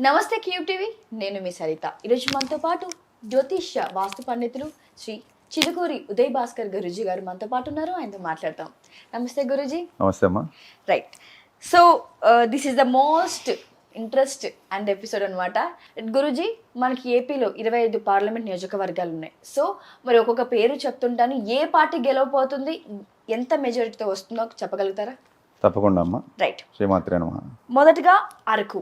నమస్తే cube TV, నేను మీ సరిత. ఈరోజు మనతో పాటు జ్యోతిష్య వాస్తు పండితులు శ్రీ చిలుకూరి ఉదయ్ భాస్కర్ గురూజీ గారు మనతో పాటు ఉన్నారు. ఆయనతో మాట్లాడతాం. నమస్తే గురూజీ. నమస్తే అమ్మా. Right, so this is the most interest and episode అనమాట. గురూజీ, మనకి ఏపీలో 25 పార్లమెంట్ నియోజకవర్గాలు ఉన్నాయి. సో మరి ఒక్కొక్క పేరు చెప్తుంటాను, ఏ పార్టీ గెలవబోతుంది, ఎంత మెజారిటీతో వస్తుందో చెప్పగలుగుతారా? తప్పకుండా అమ్మా. రైట్, శ్రీమాత్రే నమః. మొదటగా అరకు.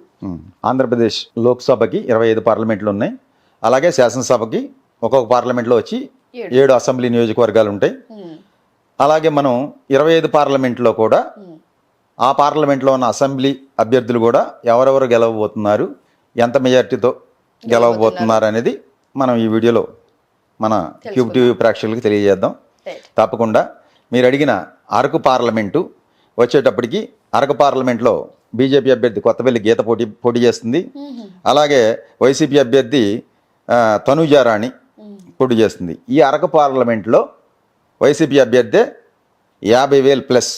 ఆంధ్రప్రదేశ్ లోక్సభకి 25 పార్లమెంట్లు ఉన్నాయి. అలాగే శాసనసభకి ఒక్కొక్క పార్లమెంట్లో వచ్చి 7 అసెంబ్లీ నియోజకవర్గాలు ఉంటాయి. అలాగే మనం 25 పార్లమెంట్లో కూడా ఆ పార్లమెంట్లో ఉన్న అసెంబ్లీ అభ్యర్థులు కూడా ఎవరెవరు గెలవబోతున్నారు, ఎంత మెజార్టీతో గెలవబోతున్నారు అనేది మనం ఈ వీడియోలో మన క్యూబ్ టీవీ ప్రేక్షకులకు తెలియజేద్దాం. తప్పకుండా మీరు అడిగిన అరకు పార్లమెంటు వచ్చేటప్పటికి అరకు పార్లమెంట్లో బీజేపీ అభ్యర్థి కొత్తపల్లి గీత పోటీ చేస్తుంది. అలాగే వైసీపీ అభ్యర్థి తనుజారాణి పోటీ చేస్తుంది. ఈ అరకు పార్లమెంట్లో వైసీపీ అభ్యర్థి 50,000 ప్లస్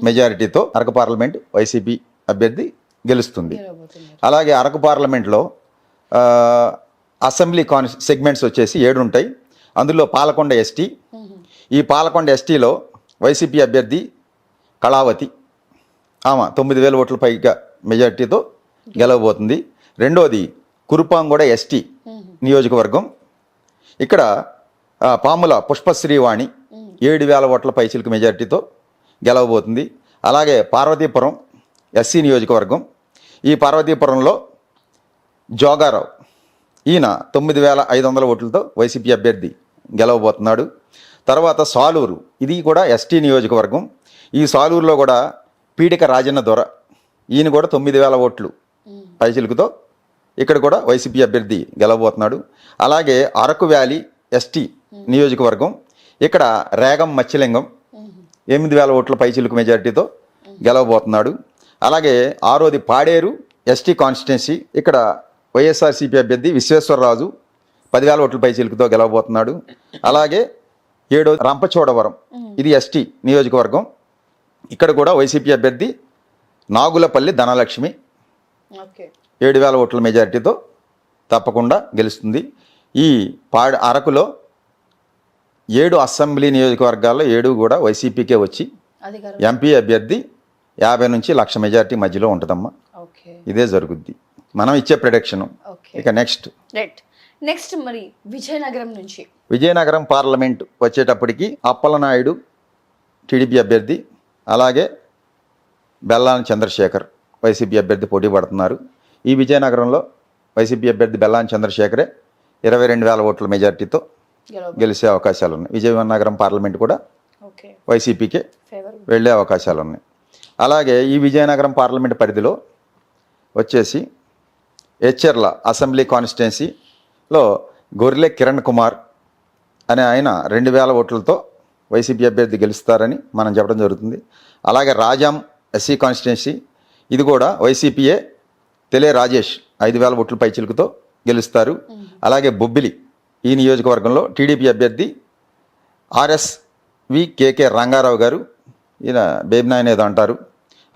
మెజారిటీతో అరకు పార్లమెంట్ వైసీపీ అభ్యర్థి గెలుస్తుంది. అలాగే అరకు పార్లమెంట్లో అసెంబ్లీ సెగ్మెంట్స్ వచ్చేసి 7 ఉంటాయి. అందులో పాలకొండ ఎస్టీ. ఈ పాలకొండ ఎస్టీలో వైసీపీ అభ్యర్థి కళావతి, ఆమె 9,000 ఓట్ల పైగా మెజార్టీతో గెలవబోతుంది. రెండోది కురుపాంగూడ ఎస్టీ నియోజకవర్గం. ఇక్కడ పాముల పుష్పశ్రీవాణి 7,000 ఓట్ల పైచిలకు మెజార్టీతో గెలవబోతుంది. అలాగే పార్వతీపురం ఎస్సీ నియోజకవర్గం. ఈ పార్వతీపురంలో జోగారావు, ఈయన 9,500 ఓట్లతో వైసీపీ అభ్యర్థి గెలవబోతున్నాడు. తర్వాత సాలూరు, ఇది కూడా ఎస్టీ నియోజకవర్గం. ఈ సాలూరులో కూడా పీడిక రాజన్న దొర, ఈయన కూడా 9,000 ఓట్లు పైచిలుకుతో ఇక్కడ కూడా వైసీపీ అభ్యర్థి గెలవబోతున్నాడు. అలాగే అరకు వ్యాలీ ఎస్టీ నియోజకవర్గం. ఇక్కడ రేగం మత్స్యలింగం 8,000 ఓట్ల పైచిలుకు మెజారిటీతో గెలవబోతున్నాడు. అలాగే ఆరోది పాడేరు ఎస్టీ కాన్స్టిట్యున్సీ. ఇక్కడ వైఎస్ఆర్సీపీ అభ్యర్థి విశ్వేశ్వరరాజు 10,000 ఓట్ల పైచిలుకుతో గెలవబోతున్నాడు. అలాగే 7 రంపచోడవరం, ఇది ఎస్టీ నియోజకవర్గం. ఇక్కడ కూడా వైసీపీ అభ్యర్థి నాగులపల్లి ధనలక్ష్మి 7,000 ఓట్ల మెజారిటీతో తప్పకుండా గెలుస్తుంది. ఈ అరకులో 7 అసెంబ్లీ నియోజకవర్గాల్లో 7 కూడా వైసీపీకే వచ్చి ఎంపీ అభ్యర్థి 50 నుంచి 1,00,000 మెజారిటీ మధ్యలో ఉంటుందమ్మా. ఇదే జరుగుద్ది మనం ఇచ్చే ప్రొడక్షన్. ఇక నెక్స్ట్ మరి విజయనగరం నుంచి. విజయనగరం పార్లమెంట్ వచ్చేటప్పటికి అప్పలనాయుడు టీడీపీ అభ్యర్థి, అలాగే బెల్లాని చంద్రశేఖర్ వైసీపీ అభ్యర్థి పోటీ పడుతున్నారు. ఈ విజయనగరంలో వైసీపీ అభ్యర్థి బెల్లాని చంద్రశేఖరే 22,000 ఓట్ల మెజార్టీతో గెలిచే అవకాశాలు ఉన్నాయి. విజయనగరం పార్లమెంట్ కూడా వైసీపీకే వెళ్ళే అవకాశాలు ఉన్నాయి. అలాగే ఈ విజయనగరం పార్లమెంట్ పరిధిలో వచ్చేసి ఎచ్చెర్ల అసెంబ్లీ కాన్స్టిట్యున్సీలో గొర్రె కిరణ్ కుమార్ అనే ఆయన 2,000 ఓట్లతో వైసీపీ అభ్యర్థి గెలుస్తారని మనం చెప్పడం జరుగుతుంది. అలాగే రాజాం ఎస్సీ కాన్స్టిట్యున్సీ, ఇది కూడా వైసీపీయే తెలే రాజేష్ 5,000 ఓట్ల పైచిలుకుతో గెలుస్తారు. అలాగే బొబ్బిలి ఈ నియోజకవర్గంలో టీడీపీ అభ్యర్థి RSVKK రంగారావు గారు, ఈయన బేబినాయన్ ఏదో అంటారు,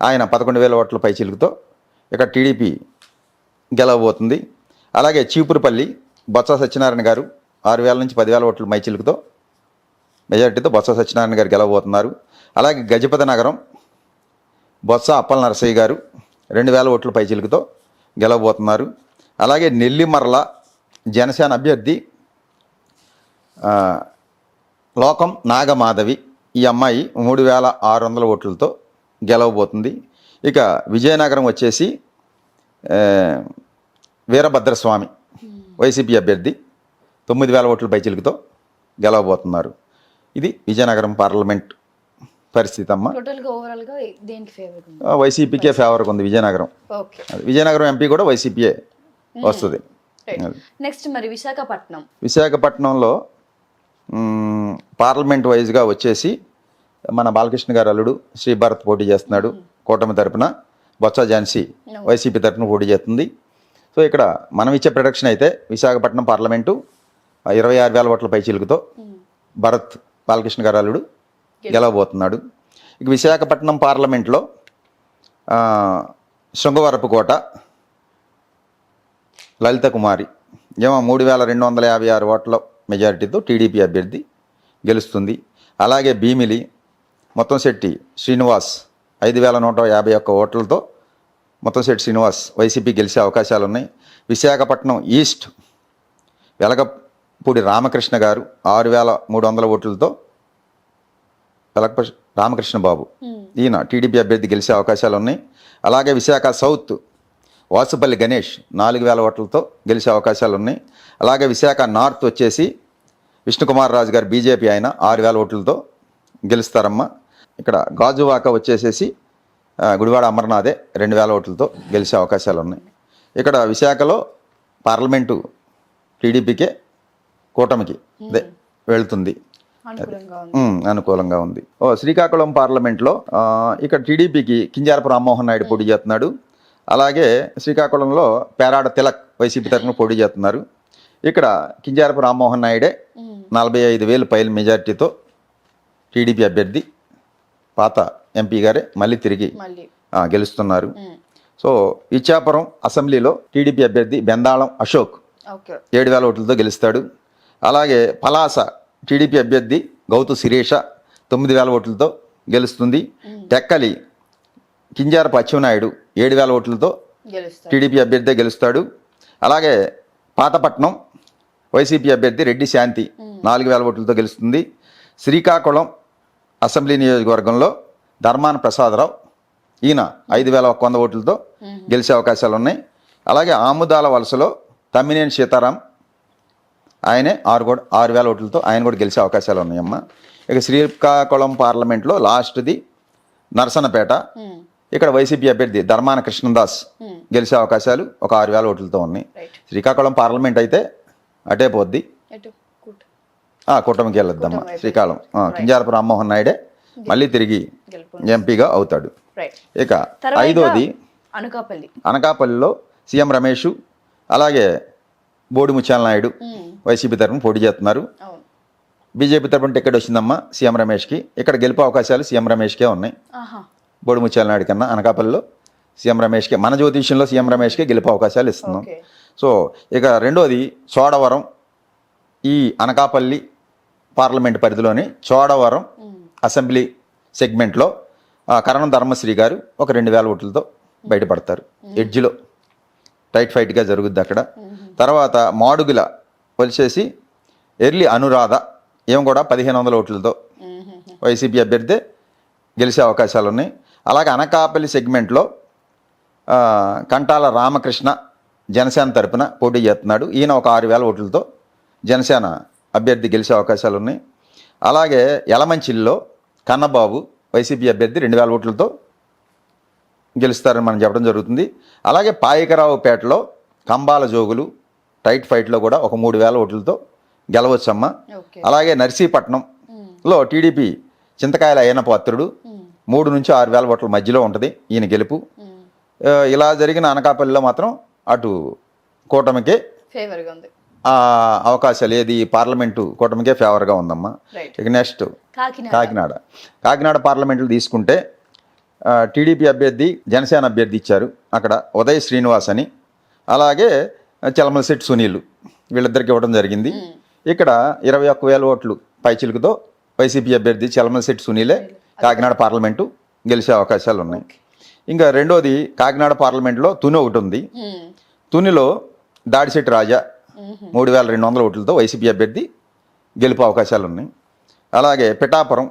ఆయన 11,000 ఓట్ల పైచిలుకుతో ఇక్కడ టీడీపీ గెలవబోతుంది. అలాగే చీపురుపల్లి బొత్స సత్యనారాయణ గారు 6,000 నుంచి 10,000 ఓట్ల పైచిలుకుతో మెజార్టీతో బొత్స సత్యనారాయణ గారు గెలవబోతున్నారు. అలాగే గజపతి నగరం బొత్స అప్పల నరసయ్య గారు 2,000 ఓట్ల పైచిలుకుతో గెలవబోతున్నారు. అలాగే నెల్లిమర్ల జనసేన అభ్యర్థి లోకం నాగమాధవి, ఈ అమ్మాయి 3,600 ఓట్లతో గెలవబోతుంది. ఇక విజయనగరం వచ్చేసి వీరభద్రస్వామి వైసీపీ అభ్యర్థి 9,000 ఓట్ల పైచిలుకుతో గెలవబోతున్నారు. ఇది విజయనగరం పార్లమెంట్ పరిస్థితి అమ్మ. వైసీపీకే ఫేవర్గా ఉంది విజయనగరం. విజయనగరం ఎంపీ కూడా వైసీపీయే వస్తుంది. నెక్స్ట్ మరి విశాఖపట్నంలో పార్లమెంట్ వైజ్గా వచ్చేసి మన బాలకృష్ణ గారు అల్లుడు శ్రీ భారత్ పోటీ చేస్తున్నాడు. కూటమి తరపున బొత్స ఝాన్సీ వైసీపీ తరపున పోటీ చేస్తుంది. సో ఇక్కడ మనం ఇచ్చే ప్రొడక్షన్ అయితే విశాఖపట్నం పార్లమెంటు 26,000 ఓట్ల పైచిలుకుతో భరత్ బాలకృష్ణ గారు అల్లుడు గెలవబోతున్నాడు. ఇక విశాఖపట్నం పార్లమెంట్లో శృంగవరపుకోట లలిత కుమారి ఏమో 3256 ఓట్ల మెజారిటీతో టీడీపీ అభ్యర్థి గెలుస్తుంది. అలాగే భీమిలి మొత్తంశెట్టి శ్రీనివాస్ 5151 ఓట్లతో మొత్తంశెట్టి శ్రీనివాస్ వైసీపీ గెలిచే అవకాశాలు ఉన్నాయి. విశాఖపట్నం ఈస్ట్ వెలగపూడి రామకృష్ణ గారు 6300 ఓట్లతో రామకృష్ణ బాబు ఈయన టీడీపీ అభ్యర్థి గెలిచే అవకాశాలు ఉన్నాయి. అలాగే విశాఖ సౌత్ వాసుపల్లి గణేష్ 4000 ఓట్లతో గెలిచే అవకాశాలు ఉన్నాయి. అలాగే విశాఖ నార్త్ వచ్చేసి విష్ణుకుమార్ రాజు గారు బీజేపీ ఆయన 6000 ఓట్లతో గెలుస్తారమ్మా. ఇక్కడ గాజువాక వచ్చేసేసి గుడివాడ అమర్నాథే 2000 ఓట్లతో గెలిచే అవకాశాలు ఉన్నాయి. ఇక్కడ విశాఖలో పార్లమెంటు టీడీపీకే కూటమికి అదే వెళ్తుంది, అనుకూలంగా ఉంది. శ్రీకాకుళం పార్లమెంట్లో ఇక్కడ టీడీపీకి కింజారపు రామ్మోహన్ నాయుడు పోటీ చేస్తున్నాడు. అలాగే శ్రీకాకుళంలో పేరాడ తిలక్ వైసీపీ తరఫున పోటీ చేస్తున్నారు. ఇక్కడ కింజారపు రామ్మోహన్ నాయుడే 45,000 పైల మెజార్టీతో టీడీపీ అభ్యర్థి పాత ఎంపీ గారే మళ్ళీ తిరిగి గెలుస్తున్నారు. సో ఇచ్చాపురం అసెంబ్లీలో టీడీపీ అభ్యర్థి బెందాళం అశోక్ 7,000 ఓట్లతో గెలుస్తాడు. అలాగే పలాస టీడీపీ అభ్యర్థి గౌతు శిరీష 9,000 ఓట్లతో గెలుస్తుంది. టెక్కలి కింజారపు అచ్చెన్నాయుడు 7,000 ఓట్లతో టీడీపీ అభ్యర్థి గెలుస్తాడు. అలాగే పాతపట్నం వైసీపీ అభ్యర్థి రెడ్డి శాంతి 4,000 ఓట్లతో గెలుస్తుంది. శ్రీకాకుళం అసెంబ్లీ నియోజకవర్గంలో ధర్మాన ప్రసాదరావు ఈయన 5,100 ఓట్లతో గెలిచే అవకాశాలు ఉన్నాయి. అలాగే ఆముదాల వలసలో తమ్మినేని సీతారాం ఆయనే 6,000 ఓట్లతో ఆయన కూడా గెలిచే అవకాశాలు ఉన్నాయమ్మా. ఇక శ్రీకాకుళం పార్లమెంట్లో లాస్ట్ది నరసన్నపేట, ఇక్కడ వైసీపీ అభ్యర్థి ధర్మాన కృష్ణదాస్ గెలిచే అవకాశాలు ఒక 6,000 ఓట్లతో ఉన్నాయి. శ్రీకాకుళం పార్లమెంట్ అయితే అటే పోద్ది, కూటమికి వెళ్ళొద్దమ్మా. శ్రీకాకుళం కింజారపు రామ్మోహన్ నాయుడే మళ్ళీ తిరిగి ఎంపీగా అవుతాడు. ఇక ఐదోది అనకాపల్లిలో సీఎం రమేష్ అలాగే బోడి ముత్యాల నాయుడు వైసీపీ తరఫున పోటీ చేస్తున్నారు. బీజేపీ తరఫున టికెట్ వచ్చిందమ్మా సీఎం రమేష్కి. ఇక్కడ గెలుపు అవకాశాలు సీఎం రమేష్కే ఉన్నాయి. బోడి ముత్యాల నాయుడు కన్నా అనకాపల్లిలో సీఎం రమేష్కే, మన జ్యోతిష్యంలో సీఎం రమేష్కే గెలుపు అవకాశాలు ఇస్తున్నాం. సో ఇక రెండోది చోడవరం, ఈ అనకాపల్లి పార్లమెంట్ పరిధిలోని చోడవరం అసెంబ్లీ సెగ్మెంట్లో కరణం ధర్మశ్రీ గారు ఒక 2,000 ఓట్లతో బయటపడతారు. ఎడ్జ్లో టైట్ ఫైట్గా జరుగుద్ది అక్కడ. తర్వాత మాడుగుల వచ్చేసి ఎర్లి అనురాధ ఏం కూడా 1,500 ఓట్లతో వైసీపీ అభ్యర్థి గెలిచే అవకాశాలు ఉన్నాయి. అలాగే అనకాపల్లి సెగ్మెంట్లో కంటాల రామకృష్ణ జనసేన తరపున పోటీ చేస్తున్నాడు. ఈయన ఒక 6,000 ఓట్లతో జనసేన అభ్యర్థి గెలిచే అవకాశాలు ఉన్నాయి. అలాగే యలమంచిల్లో కన్నబాబు వైసీపీ అభ్యర్థి 2,000 ఓట్లతో గెలుస్తారని మనం చెప్పడం జరుగుతుంది. అలాగే పాయకరావుపేటలో కంబాల జోగులు టైట్ ఫైట్లో కూడా ఒక 3,000 ఓట్లతో గెలవచ్చమ్మా. అలాగే నర్సీపట్నంలో టీడీపీ చింతకాయల అయ్యన పాత్రుడు 3 నుంచి 6,000 ఓట్ల మధ్యలో ఉంటుంది ఈయన గెలుపు. ఇలా జరిగిన అనకాపల్లిలో మాత్రం అటు కూటమికే ఫేవర్గా ఉంది అవకాశాలు, ఏది పార్లమెంటు కూటమికే ఫేవర్గా ఉందమ్మా. ఇక నెక్స్ట్ కాకినాడ పార్లమెంట్లు తీసుకుంటే టీడీపీ అభ్యర్థి జనసేన అభ్యర్థి ఇచ్చారు. అక్కడ ఉదయ్ శ్రీనివాస్ అని, అలాగే చలమలశెట్టి సునీల్ వీళ్ళిద్దరికి ఇవ్వడం జరిగింది. ఇక్కడ 21,000 ఓట్లు పైచిలుకుతో వైసీపీ అభ్యర్థి చలమలశెట్టి సునీలే కాకినాడ పార్లమెంటు గెలిచే అవకాశాలు ఉన్నాయి. ఇంకా రెండోది కాకినాడ పార్లమెంట్లో తుని ఒకటి ఉంది. తునిలో దాడిశెట్టి రాజా 3,200 ఓట్లతో వైసీపీ అభ్యర్థి గెలుపు అవకాశాలు ఉన్నాయి. అలాగే పిఠాపురం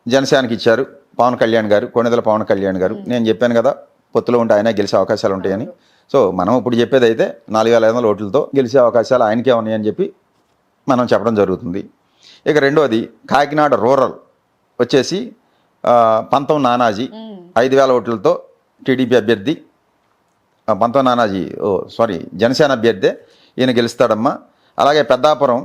జనసేనకి ఇచ్చారు పవన్ కళ్యాణ్ గారు, కొణిదెల పవన్ కళ్యాణ్ గారు. నేను చెప్పాను కదా పొత్తులో ఉంటే ఆయన గెలిచే అవకాశాలు ఉంటాయని. సో మనం ఇప్పుడు చెప్పేది అయితే 4,500 ఓట్లతో గెలిచే అవకాశాలు ఆయనకే ఉన్నాయని చెప్పి మనం చెప్పడం జరుగుతుంది. ఇక రెండోది కాకినాడ రూరల్ వచ్చేసి పంతం నానాజీ 5,000 ఓట్లతో టీడీపీ అభ్యర్థి, పంతం నానాజీ జనసేన అభ్యర్థి ఈయన గెలుస్తాడమ్మా. అలాగే పెద్దాపురం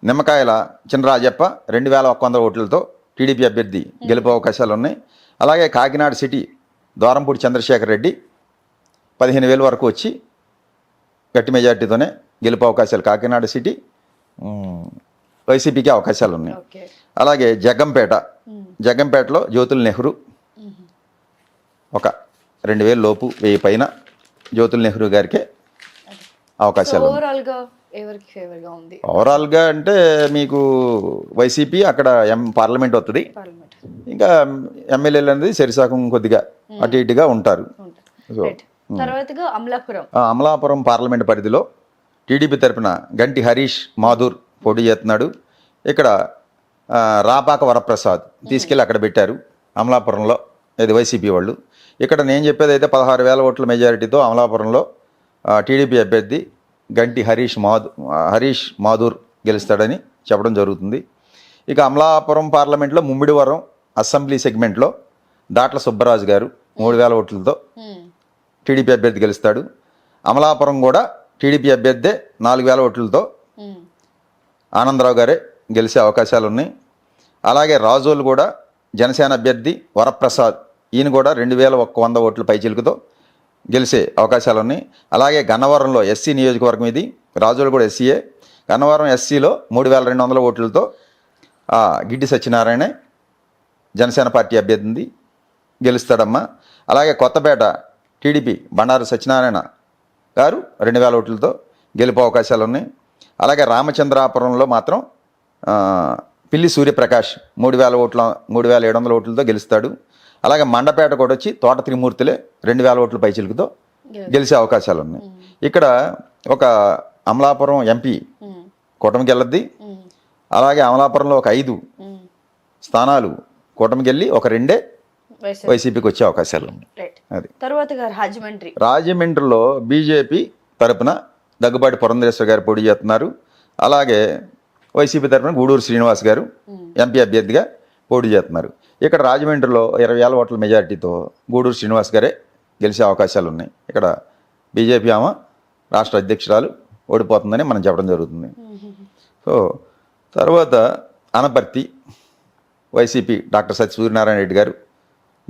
నిమ్మకాయల చినరాజప్ప 2,100 ఓట్లతో టీడీపీ అభ్యర్థి గెలుపు అవకాశాలు ఉన్నాయి. అలాగే కాకినాడ సిటీ ద్వారంపూడి చంద్రశేఖర్ రెడ్డి 15,000 వరకు వచ్చి గట్టి మెజార్టీతోనే గెలుపు అవకాశాలు కాకినాడ సిటీ వైసీపీకి అవకాశాలు ఉన్నాయి. అలాగే జగ్గంపేటలో జ్యోతుల్ నెహ్రూ ఒక 2,000 లోపు 1,000 పైన జ్యోతుల్ నెహ్రూ గారికే అవకాశాలు ఉన్నాయి. ఓవరాల్ గా ఎవరికి ఫేవర్ గా ఉంది ఓవరాల్గా అంటే మీకు వైసీపీ అక్కడ పార్లమెంట్ వస్తుంది, పార్లమెంట్? ఇంకా ఎమ్మెల్యేలు అనేది శరిశాఖం కొద్దిగా అటు ఇటుగా ఉంటారు. సో తర్వాతగా అమలాపురం. అమలాపురం పార్లమెంట్ పరిధిలో టీడీపీ తరపున గంటి హరీష్ మాధుర్ పోటీ చేస్తున్నాడు. ఇక్కడ రాపాక వరప్రసాద్ తీసుకెళ్ళి అక్కడ పెట్టారు అమలాపురంలో, ఇది వైసీపీ వాళ్ళు. ఇక్కడ నేను చెప్పేది అయితే 16,000 ఓట్ల మెజారిటీతో అమలాపురంలో టీడీపీ అభ్యర్థి గంటి హరీష్ మాధుర్ గెలుస్తాడని చెప్పడం జరుగుతుంది. ఇక అమలాపురం పార్లమెంట్లో ముమ్మిడివరం అసెంబ్లీ సెగ్మెంట్లో దాట్ల సుబ్బరాజు గారు 3,000 ఓట్లతో టీడీపీ అభ్యర్థి గెలుస్తాడు. అమలాపురం కూడా టీడీపీ అభ్యర్థే 4,000 ఓట్లతో ఆనందరావు గారే గెలిచే అవకాశాలు ఉన్నాయి. అలాగే రాజోలు కూడా జనసేన అభ్యర్థి వరప్రసాద్, ఈయన కూడా 2,100 ఓట్ల పైచిలుకుతో గెలిచే అవకాశాలు ఉన్నాయి. అలాగే గన్నవరంలో ఎస్సీ నియోజకవర్గం ఇది, రాజోలు కూడా ఎస్సీయే. గన్నవరం ఎస్సీలో 3,200 ఓట్లతో గిడ్డి సత్యనారాయణ జనసేన పార్టీ అభ్యర్థి గెలుస్తాడమ్మా. అలాగే కొత్తపేట టీడీపీ బండారు సత్యనారాయణ గారు 2,000 ఓట్లతో గెలుపు అవకాశాలు ఉన్నాయి. అలాగే రామచంద్రాపురంలో మాత్రం పిల్లి సూర్యప్రకాష్ 3,700 ఓట్లతో గెలుస్తాడు. అలాగే మండపేట కూడా వచ్చి తోట త్రిమూర్తులే 2,000 ఓట్ల పైచిలుకుతో గెలిచే అవకాశాలు ఉన్నాయి. ఇక్కడ ఒక అమలాపురం ఎంపీ కూటమికి వెళ్ళద్ది. అలాగే అమలాపురంలో ఒక 5 స్థానాలు కూటమికి వెళ్ళి ఒక 2 వైసీపీకి వచ్చే అవకాశాలు ఉన్నాయి. అది తర్వాత రాజమండ్రిలో బీజేపీ తరపున దగ్గుబాటి పురంధరేశ్వర గారు పోటీ చేస్తున్నారు. అలాగే వైసీపీ తరపున గూడూరు శ్రీనివాస్ గారు ఎంపీ అభ్యర్థిగా పోటీ చేస్తున్నారు. ఇక్కడ రాజమండ్రిలో 20,000 ఓట్ల మెజారిటీతో గూడూరు శ్రీనివాస్ గారే గెలిచే అవకాశాలు ఉన్నాయి. ఇక్కడ బీజేపీ ఆమె రాష్ట్ర అధ్యక్షురాలు ఓడిపోతుందని మనం చెప్పడం జరుగుతుంది. సో తర్వాత అనపర్తి వైసీపీ డాక్టర్ సత్య సూర్యనారాయణ రెడ్డి గారు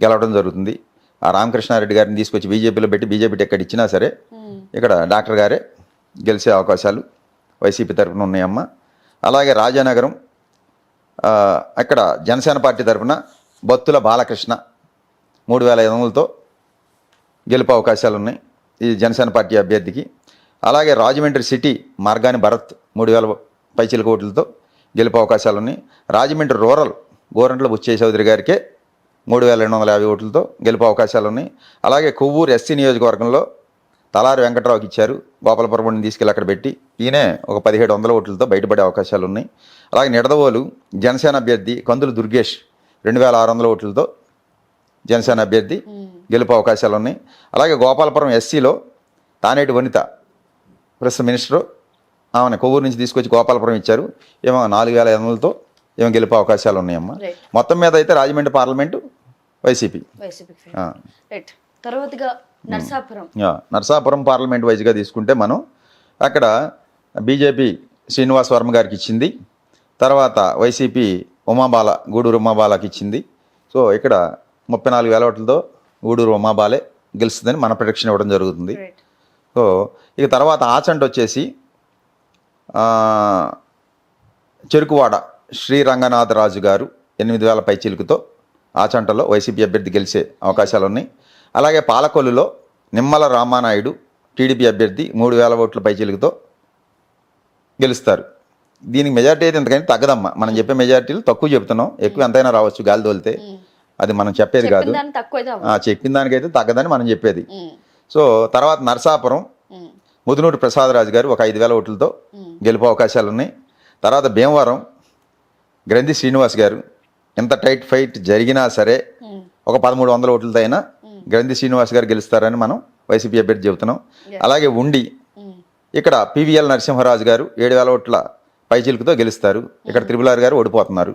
గెలవడం జరుగుతుంది. ఆ రామకృష్ణారెడ్డి గారిని తీసుకొచ్చి బీజేపీలో పెట్టి బీజేపీ టికెట్ ఇచ్చినా సరే ఇక్కడ డాక్టర్ గారే గెలిచే అవకాశాలు వైసీపీ తరఫున ఉన్నాయమ్మ. అలాగే రాజానగరం అక్కడ జనసేన పార్టీ తరఫున బత్తుల బాలకృష్ణ 3,500తో గెలుపు అవకాశాలు ఉన్నాయి ఈ జనసేన పార్టీ అభ్యర్థికి. అలాగే రాజమండ్రి సిటీ మార్గాని భరత్ 3,000 పైచిలక ఓట్లతో గెలుపు అవకాశాలు ఉన్నాయి. రాజమండ్రి రూరల్ గోరంట్ల బుచ్చయ్య చౌదరి గారికే 3,250 ఓట్లతో గెలుపు అవకాశాలు ఉన్నాయి. అలాగే కొవ్వూరు ఎస్సీ నియోజకవర్గంలో తలారి వెంకట్రావుకి ఇచ్చారు, గోపాలపురం తీసుకెళ్ళి అక్కడ పెట్టి ఈయనే ఒక 1,700 ఓట్లతో బయటపడే అవకాశాలు ఉన్నాయి. అలాగే నిడదవోలు జనసేన అభ్యర్థి కందులు దుర్గేష్ 2,600 ఓట్లతో జనసేన అభ్యర్థి గెలుపు అవకాశాలు ఉన్నాయి. అలాగే గోపాలపురం ఎస్సీలో తానేటి వనిత ప్రస్తుత మినిస్టరు, ఆమెను కొవ్వూరు నుంచి తీసుకొచ్చి గోపాలపురం ఇచ్చారు, ఏమో 4,500తో ఏమో గెలుపు అవకాశాలు ఉన్నాయమ్మా. మొత్తం మీద అయితే Rajahmundry parliament YCP. Narsapuram parliament వైజ్గా తీసుకుంటే మనం అక్కడ బీజేపీ శ్రీనివాస్ వర్మ గారికి ఇచ్చింది, తర్వాత వైసీపీ గూడూరు ఉమాబాలకి ఇచ్చింది. సో ఇక్కడ 34,000 ఓట్లతో గూడూరు ఉమాబాలే గెలుస్తుందని మన ప్రొడిక్షన్ ఇవ్వడం జరుగుతుంది. సో ఇక తర్వాత ఆచంట వచ్చేసి చెరుకువాడ శ్రీరంగనాథరాజు గారు 8,000 పైచిలుకుతో ఆచంటలో వైసీపీ అభ్యర్థి గెలిచే అవకాశాలు ఉన్నాయి. అలాగే పాలకొల్లులో నిమ్మల రామానాయుడు టీడీపీ అభ్యర్థి 3,000 ఓట్ల పైచిలుకుతో గెలుస్తారు. దీనికి మెజార్టీ అయితే ఎంతకైనా తగ్గదమ్మా. మనం చెప్పే మెజార్టీలు తక్కువ చెప్తున్నాం, ఎక్కువ ఎంతైనా రావచ్చు గాలి తోలితే, అది మనం చెప్పేది కాదు. చెప్పిన దానికైతే తగ్గదని మనం చెప్పేది. సో తర్వాత నరసాపురం ముదునూరు ప్రసాదరాజు గారు ఒక 5,000 ఓట్లతో గెలుపు అవకాశాలు ఉన్నాయి. తర్వాత భీమవరం గ్రంథి శ్రీనివాస్ గారు ఎంత టైట్ ఫైట్ జరిగినా సరే ఒక 1,300 ఓట్లతో అయినా గ్రంథి శ్రీనివాస్ గారు గెలుస్తారని మనం వైసీపీ అభ్యర్థి చెబుతున్నాం. అలాగే ఉండి ఇక్కడ పివిఎల్ నరసింహరాజు గారు 7,000 ఓట్ల పైచిలుకుతో గెలుస్తారు. ఇక్కడ త్రిపులార్ గారు ఓడిపోతున్నారు,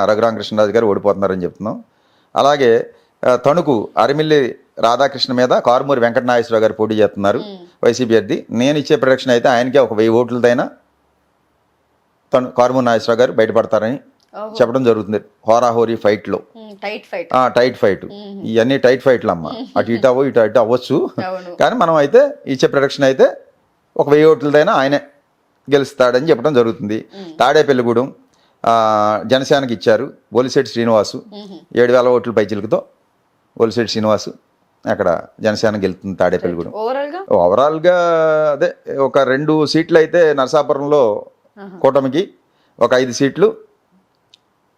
రఘురామకృష్ణరాజు గారు ఓడిపోతున్నారని చెప్తున్నాం. అలాగే తణుకు అరిమిల్లి రాధాకృష్ణ మీద కారుమూరి వెంకటనాగేశ్వరరావు గారు పోటీ చేస్తున్నారు వైసీపీ అభ్యర్థి. నేను ఇచ్చే ప్రొడక్షన్ అయితే ఆయనకే ఒక 1000 ఓట్లతో అయినా కారుమూరి నాగేశ్వరరావు గారు బయటపడతారని చెప్పడం జరుగుతుంది. హోరాహోరీ ఫైట్లో టైట్ ఫైట్, ఇవన్నీ టైట్ ఫైట్లు అమ్మ, అటు ఇటు అవ్వచ్చు. కానీ మనం అయితే ఇచ్చే ప్రొడక్షన్ అయితే ఒక 1000 ఓట్లతో అయినా ఆయనే గెలుస్తాడని చెప్పడం జరుగుతుంది. తాడేపల్లిగూడెం జనసేనకి ఇచ్చారు బొలిశెట్టి శ్రీనివాసు 7,000 ఓట్ల పైచిలుకుతో బొలిశెట్టి శ్రీనివాసు అక్కడ జనసేన గెలుతుంది తాడేపల్లిగూడెం. ఓవరాల్ గా ఓవరాల్గా ఓవరాల్గా అదే ఒక 2 సీట్లు అయితే నరసాపురంలో కూటమికి, ఒక 5 సీట్లు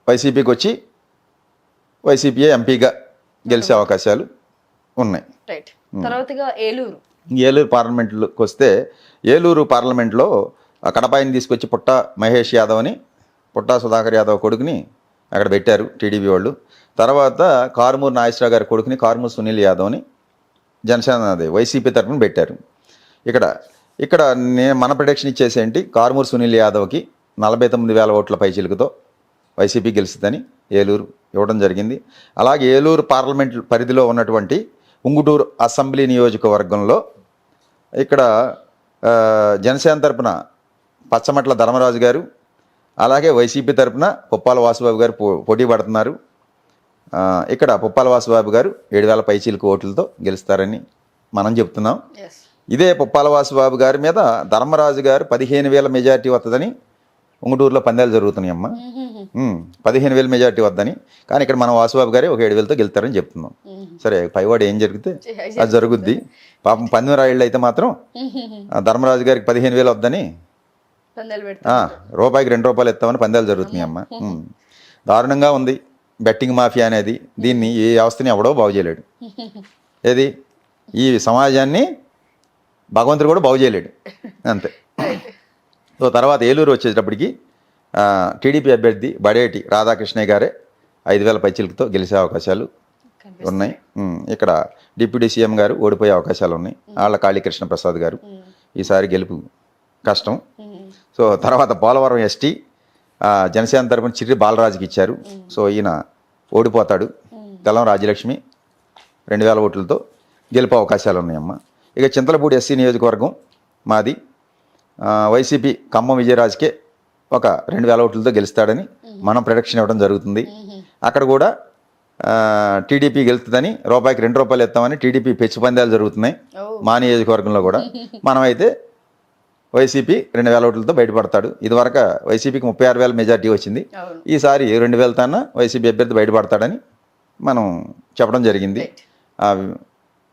వైసీపీకి వచ్చి వైసీపీఏ ఎంపీగా గెలిచే అవకాశాలు ఉన్నాయి. రైట్. తర్వాతగా ఏలూరు. ఏలూరు పార్లమెంట్లోకి వస్తే, ఏలూరు పార్లమెంట్లో కడపాయిని తీసుకొచ్చి పుట్ట మహేష్ యాదవ్ అని, పుట్టా సుధాకర్ యాదవ్ కొడుకుని అక్కడ పెట్టారు టీడీపీ వాళ్ళు. తర్వాత కారుమూరు నాగేశ్వరరావు గారి కొడుకుని కారుమూరు సునీల్ యాదవ్ని జనసేన అదే వైసీపీ తరఫున పెట్టారు. ఇక్కడ నేను మన ప్రొడక్షన్ ఇచ్చేసేంటి, కారుమూరు సునీల్ యాదవ్కి 49,000 ఓట్ల పైచిలుకుతో వైసీపీ గెలుస్తుందని ఏలూరు ఇవ్వడం జరిగింది. అలాగే ఏలూరు పార్లమెంట్ పరిధిలో ఉన్నటువంటి ఉంగుటూరు అసెంబ్లీ నియోజకవర్గంలో ఇక్కడ జనసేన తరపున పచ్చమట్ల ధర్మరాజు గారు, అలాగే వైసీపీ తరపున పుప్పాల వాసుబాబు గారు పోటీ పడుతున్నారు. ఇక్కడ పుప్పాల వాసుబాబు గారు 7,000 పైచీలకు ఓట్లతో గెలుస్తారని మనం చెప్తున్నాం. ఇదే పుప్పాల వాసుబాబు గారి మీద ధర్మరాజు గారు 15,000 మెజార్టీ వస్తుందని ఉంగుటూరులో పందాలు జరుగుతున్నాయి అమ్మ. 15,000 మెజార్టీ వద్దని, కానీ ఇక్కడ మన వాసుబాబు గారే ఒక 7,000తో గెలుస్తారని చెప్తున్నాం. సరే, పైవాడు ఏం జరిగితే అది జరుగుద్ది. పాపం పందిమరాయిళ్ళు అయితే మాత్రం ధర్మరాజు గారికి 15,000 వద్దని రూపాయికి 2 రూపాయలు ఇస్తామని పందాలు జరుగుతున్నాయి అమ్మ. దారుణంగా ఉంది బెట్టింగ్ మాఫియా అనేది. దీన్ని ఈ వ్యవస్థని ఎవడో బాగు చేయలేడు. ఏది ఈ సమాజాన్ని భగవంతుడు కూడా బాగు చేయలేడు, అంతే. సో తర్వాత ఏలూరు వచ్చేటప్పటికి టీడీపీ అభ్యర్థి బడేటి రాధాకృష్ణయ్య గారే 5,000 పైచిలతో గెలిచే అవకాశాలు ఉన్నాయి. ఇక్కడ డిప్యూటీ సీఎం గారు ఓడిపోయే అవకాశాలు ఉన్నాయి. ఆళ్ళ కాళీకృష్ణ ప్రసాద్ గారు ఈసారి గెలుపు కష్టం. సో తర్వాత పోలవరం ఎస్టీ జనసేన తరపున చిర్రి బాలరాజుకి ఇచ్చారు. సో ఈయన ఓడిపోతాడు. తెల్లం రాజ్యలక్ష్మి 2,000 ఓట్లతో గెలుపు అవకాశాలు ఉన్నాయమ్మ. ఇక చింతలపూడి ఎస్సీ నియోజకవర్గం మాది. వైసీపీ ఖమ్మం విజయరాజ్కే ఒక 2,000 ఓట్లతో గెలుస్తాడని మనం ప్రొడక్షన్ ఇవ్వడం జరుగుతుంది. అక్కడ కూడా టీడీపీ గెలుస్తుందని, రూపాయికి 2 రూపాయలు ఇస్తామని టీడీపీ పెచ్చు పందాలు జరుగుతున్నాయి మా నియోజకవర్గంలో కూడా. మనమైతే వైసీపీ 2,000 ఓట్లతో బయటపడతాడు. ఇదివరకు వైసీపీకి 36,000 మెజార్టీ వచ్చింది. ఈసారి 2,000 తన వైసీపీ అభ్యర్థి బయటపడతాడని మనం చెప్పడం జరిగింది.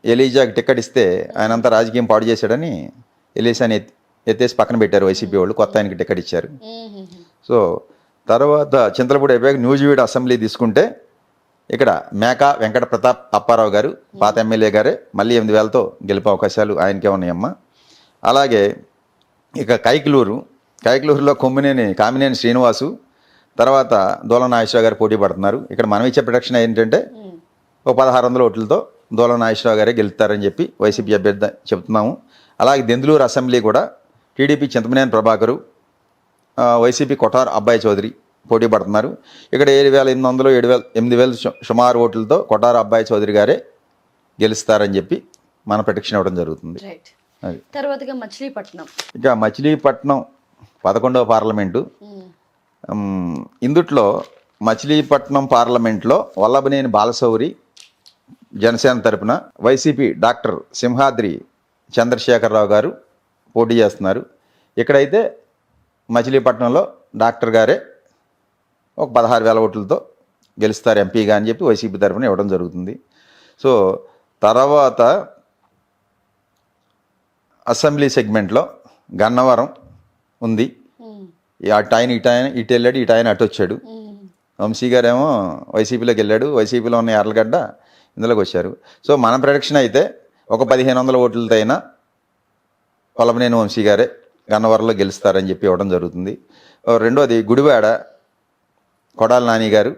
ఎలీజాకి టికెట్ ఇస్తే ఆయనంతా రాజకీయం పాడు చేశాడని ఎలీసాని ఎత్తేసి పక్కన పెట్టారు వైసీపీ వాళ్ళు. కొత్త ఆయనకి టికెట్ ఇచ్చారు. సో తర్వాత చింతలపూడి అయిపోయాక న్యూజివీడ్ అసెంబ్లీ తీసుకుంటే ఇక్కడ మేకా వెంకట ప్రతాప్ అప్పారావు గారు, పాత ఎమ్మెల్యే గారే, మళ్ళీ 8,000తో గెలిపే అవకాశాలు ఆయనకే ఉన్నాయమ్మ. అలాగే ఇక కైకలూరులో కామినేని శ్రీనివాసు, తర్వాత దూలం నాగేశ్వరరావు గారు పోటీ పడుతున్నారు. ఇక్కడ మనం ఇచ్చే ప్రొడక్షన్ ఏంటంటే ఒక 1,600 ఓట్లతో దూలం నాగేశ్వరరావు గారే గెలుస్తారని చెప్పి వైసీపీ అభ్యర్థి చెప్తున్నాము. అలాగే దెందులూరు అసెంబ్లీ కూడా టీడీపీ చింతమనేని ప్రభాకరు, వైసీపీ కొఠార్ అబ్బాయి చౌదరి పోటీ పడుతున్నారు. ఇక్కడ 7,800 8,000 సుమారు ఓట్లతో కొఠార్ అబ్బాయి చౌదరి గారే గెలుస్తారని చెప్పి మన ప్రొటెక్షన్ ఇవ్వడం జరుగుతుంది. అది తర్వాతగా మచిలీపట్నం. ఇక మచిలీపట్నం 11వ పార్లమెంటు. ఇందుట్లో మచిలీపట్నం పార్లమెంట్లో వల్లభనేని బాలశౌరి జనసేన తరపున, వైసీపీ డాక్టర్ సింహాద్రి చంద్రశేఖరరావు గారు పోటీ చేస్తున్నారు. ఇక్కడైతే మచిలీపట్నంలో డాక్టర్ గారే ఒక 16,000 ఓట్లతో గెలుస్తారు ఎంపీగా అని చెప్పి వైసీపీ తరఫున ఇవ్వడం జరుగుతుంది. సో తర్వాత అసెంబ్లీ సెగ్మెంట్లో గన్నవరం ఉంది. అటు ఆయన ఇటు వెళ్ళాడు, ఇటు ఆయన అటు వచ్చాడు. వంశీ గారేమో వైసీపీలోకి వెళ్ళాడు, వైసీపీలో ఉన్న యార్లగడ్డ ఇందులోకి వచ్చారు. సో మన ప్రొడక్షన్ అయితే ఒక 1,500 ఓట్లతో అయినా వల్లభనేని వంశీ గారే గన్నవరంలో గెలుస్తారని చెప్పి ఇవ్వడం జరుగుతుంది. రెండోది గుడివాడ కొడాలి నాని గారు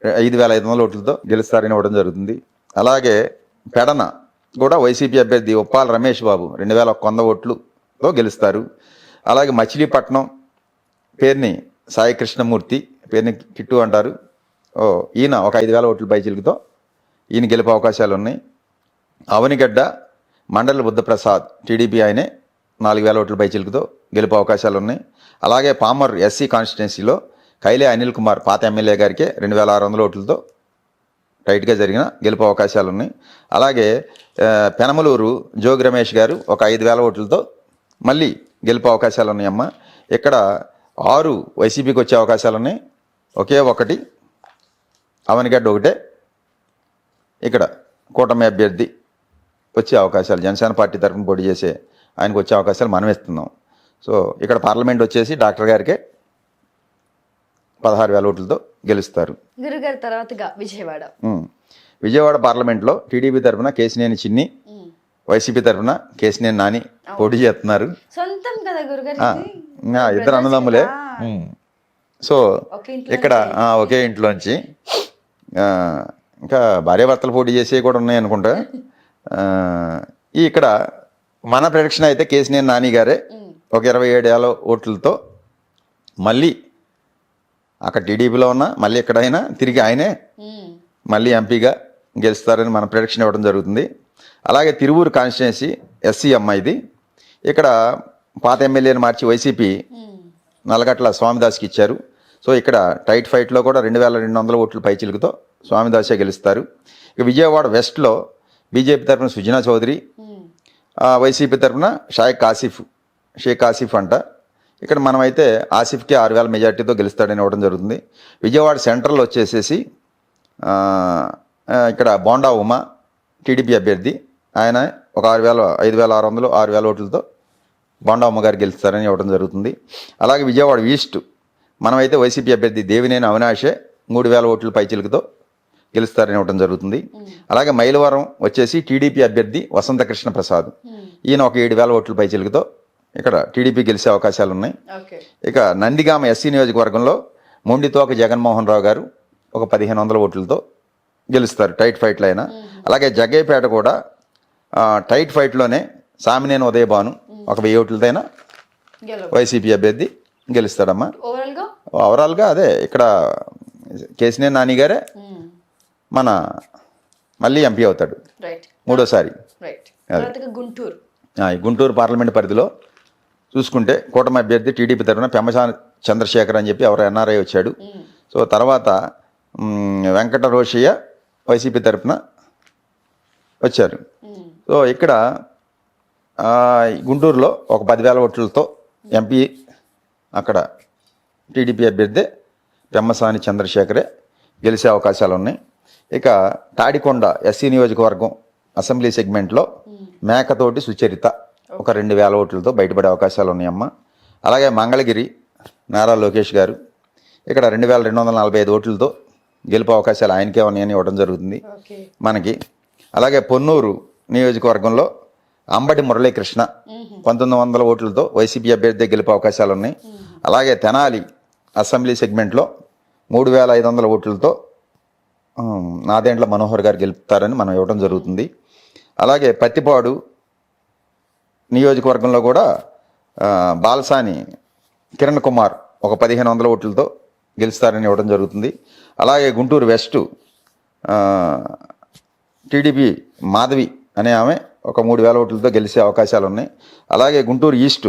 5,500 ఓట్లతో గెలుస్తారని ఇవ్వడం జరుగుతుంది. అలాగే పెడన కూడా వైసీపీ అభ్యర్థి ఉప్పాల రమేష్ బాబు 2,100 ఓట్లతో గెలుస్తారు. అలాగే మచిలీపట్నం పేరుని సాయి కృష్ణమూర్తి, పేరుని కిట్టు అంటారు, ఈయన ఒక 5,000 ఓట్ల పైచిలుకుతో ఈయన గెలుపు అవకాశాలు ఉన్నాయి. అవనిగడ్డ మండల బుద్ధప్రసాద్ టీడీపీ ఆయనే 4,000 ఓట్ల పైచిలుకుతో గెలుపు అవకాశాలు ఉన్నాయి. అలాగే పామర్ ఎస్సీ కాన్స్టిట్యున్సీలో కైలే అనిల్ కుమార్ పాత ఎమ్మెల్యే గారికి 2,600 ఓట్లతో టైట్గా జరిగిన గెలుపు అవకాశాలు ఉన్నాయి. అలాగే పెనమలూరు జోగి రమేష్ గారు ఒక 5,000 ఓట్లతో మళ్ళీ గెలుపు అవకాశాలు ఉన్నాయమ్మ. ఇక్కడ 6 వైసీపీకి వచ్చే అవకాశాలు ఉన్నాయి. ఒకే ఒకటి అవనిగడ్డ ఒకటే ఇక్కడ కూటమి అభ్యర్థి వచ్చే అవకాశాలు, జనసేన పార్టీ తరఫున పోటీ చేసే ఆయనకు వచ్చే అవకాశాలు మనం ఇస్తున్నాం. సో ఇక్కడ పార్లమెంట్ వచ్చేసి డాక్టర్ గారికే 16,000 ఓట్లతో గెలుస్తారు. గురుగారు తర్వాతగా విజయవాడ. విజయవాడ పార్లమెంట్లో టీడీపీ తరఫున కేసినేని చిన్ని, వైసీపీ తరఫున కేసినేని నాని పోటీ చేస్తున్నారు. సొంతం కదా గురుగారు ఇది? ఇద్దరు అన్నదమ్ములే. సో ఒకే ఇంట్లో ఇక్కడ ఒకే ఇంట్లోంచి ఇంకా భార్యాభర్తలు పోటీ చేసేవి కూడా ఉన్నాయి అనుకుంటా. ఇక్కడ మన ప్రొడిక్షన్ అయితే కేసినేని నాని గారే ఒక 27,000 ఓట్లతో మళ్ళీ అక్కడ టీడీపీలో ఉన్న మళ్ళీ ఎక్కడైనా తిరిగి ఆయనే మళ్ళీ ఎంపీగా గెలుస్తారని మన ప్రొడిక్షన్ ఇవ్వడం జరుగుతుంది. అలాగే తిరువూరు కాన్స్టిట్యున్సీ ఎస్సీ అమ్మాయిది. ఇక్కడ పాత ఎమ్మెల్యేని మార్చి వైసీపీ నల్లగట్ల స్వామిదాస్కి ఇచ్చారు. సో ఇక్కడ టైట్ ఫైట్లో కూడా 2,200 ఓట్ల పైచిలుకుతో స్వామిదాసే గెలుస్తారు. ఇక విజయవాడ వెస్ట్లో బీజేపీ తరఫున సుజనా చౌదరి, వైసీపీ తరఫున షేక్ ఆసిఫ్ అంట. ఇక్కడ మనమైతే ఆసిఫ్కి 6,000 మెజార్టీతో గెలుస్తాడని ఇవ్వడం జరుగుతుంది. విజయవాడ సెంట్రల్ వచ్చేసేసి ఇక్కడ బోండా ఉమా టీడీపీ అభ్యర్థి, ఆయన ఒక 5,600 6,000 ఓట్లతో బోండా ఉమ్మ గారు గెలుస్తారని ఇవ్వడం జరుగుతుంది. అలాగే విజయవాడ ఈస్ట్ మనమైతే వైసీపీ అభ్యర్థి దేవినేని అవినాషే 3,000 ఓట్ల పైచిలుకుతో గెలుస్తారని ఇవ్వడం జరుగుతుంది. అలాగే మైలవరం వచ్చేసి టీడీపీ అభ్యర్థి వసంతకృష్ణ ప్రసాద్, ఈయన ఒక 7,000 ఓట్ల పైచిలుకుతో ఇక్కడ టీడీపీ గెలిచే అవకాశాలు ఉన్నాయి. ఇక నందిగామ ఎస్సీ నియోజకవర్గంలో మొండితోక జగన్మోహన్ రావు గారు ఒక 1,500 ఓట్లతో గెలుస్తారు టైట్ ఫైట్లో అయినా. అలాగే జగ్గయ్యపేట కూడా టైట్ ఫైట్లోనే సామినేని ఉదయభాను ఒక 1,000 ఓట్లతో అయినా వైసీపీ అభ్యర్థి గెలుస్తాడమ్మా. ఓవరాల్గా అదే ఇక్కడ కేసినేని నాని గారే మన మళ్ళీ ఎంపీ అవుతాడు మూడోసారి. గుంటూరు పార్లమెంట్ పరిధిలో చూసుకుంటే కూటమి అభ్యర్థి టీడీపీ తరఫున పెమ్మసాని చంద్రశేఖర్ అని చెప్పి ఎవరు ఎన్ఆర్ఐ వచ్చాడు. సో తర్వాత వెంకట రోషయ్య వైసీపీ తరఫున వచ్చారు. సో ఇక్కడ గుంటూరులో ఒక 10,000 ఓట్లతో ఎంపీ అక్కడ టీడీపీ అభ్యర్థి పెమ్మసాని చంద్రశేఖరే గెలిచే అవకాశాలు ఉన్నాయి. ఇక తాడికొండ ఎస్సీ నియోజకవర్గం అసెంబ్లీ సెగ్మెంట్లో మేకతోటి సుచరిత ఒక 2,000 ఓట్లతో బయటపడే అవకాశాలు ఉన్నాయమ్మ. అలాగే మంగళగిరి నారా లోకేష్ గారు ఇక్కడ 2,245 ఓట్లతో గెలుపు అవకాశాలు ఆయనకే ఉన్నాయని ఇవ్వడం జరుగుతుంది మనకి. అలాగే పొన్నూరు నియోజకవర్గంలో అంబటి మురళీకృష్ణ 1,900 ఓట్లతో వైసీపీ అభ్యర్థి గెలుపు అవకాశాలు ఉన్నాయి. అలాగే తెనాలి అసెంబ్లీ సెగ్మెంట్లో 3,500 ఓట్లతో నాదెండ్ల మనోహర్ గారు గెలుపుతారని మనం ఇవ్వడం జరుగుతుంది. అలాగే పత్తిపాడు నియోజకవర్గంలో కూడా బాలసాని కిరణ్ కుమార్ ఒక 1,500 ఓట్లతో గెలుస్తారని ఇవ్వడం జరుగుతుంది. అలాగే గుంటూరు వెస్ట్ టీడీపీ మాధవి అనే ఆమె ఒక 3,000 ఓట్లతో గెలిచే అవకాశాలు ఉన్నాయి. అలాగే గుంటూరు ఈస్ట్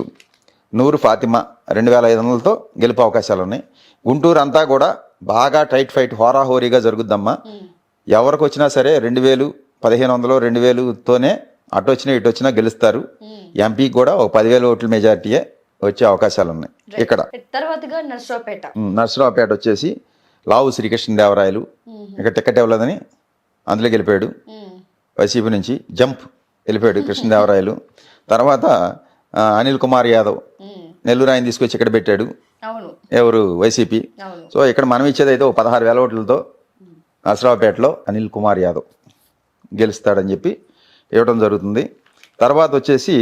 నూరు ఫాతిమా 2,500తో గెలుపు అవకాశాలు ఉన్నాయి. గుంటూరు అంతా కూడా బాగా టైట్ ఫైట్ హోరాహోరీగా జరుగుద్దమ్మా. ఎవరికి వచ్చినా సరే 2,000 1,500 2,000తోనే అటు వచ్చినా ఇటు వచ్చినా గెలుస్తారు. ఎంపీకి కూడా ఒక 10,000 ఓట్ల మెజార్టీయే వచ్చే అవకాశాలు ఉన్నాయి. ఇక్కడ నర్సరావుపేట వచ్చేసి లావు శ్రీకృష్ణదేవరాయలు ఇక్కడ టికెట్ ఇవ్వలేదని అందులో గెలిపాడు. వైసీపీ నుంచి జంప్ వెళ్ళిపోయాడు కృష్ణదేవరాయలు. తర్వాత అనిల్ కుమార్ యాదవ్ నెల్లూరు ఆయన తీసుకొచ్చి ఇక్కడ పెట్టాడు, ఎవరు వైసీపీ. సో ఇక్కడ మనం ఇచ్చేది అయితే 16,000 ఓట్లతో నర్సరావుపేటలో అనిల్ కుమార్ యాదవ్ గెలుస్తాడని చెప్పి ఇవ్వడం జరుగుతుంది. తర్వాత వచ్చేసి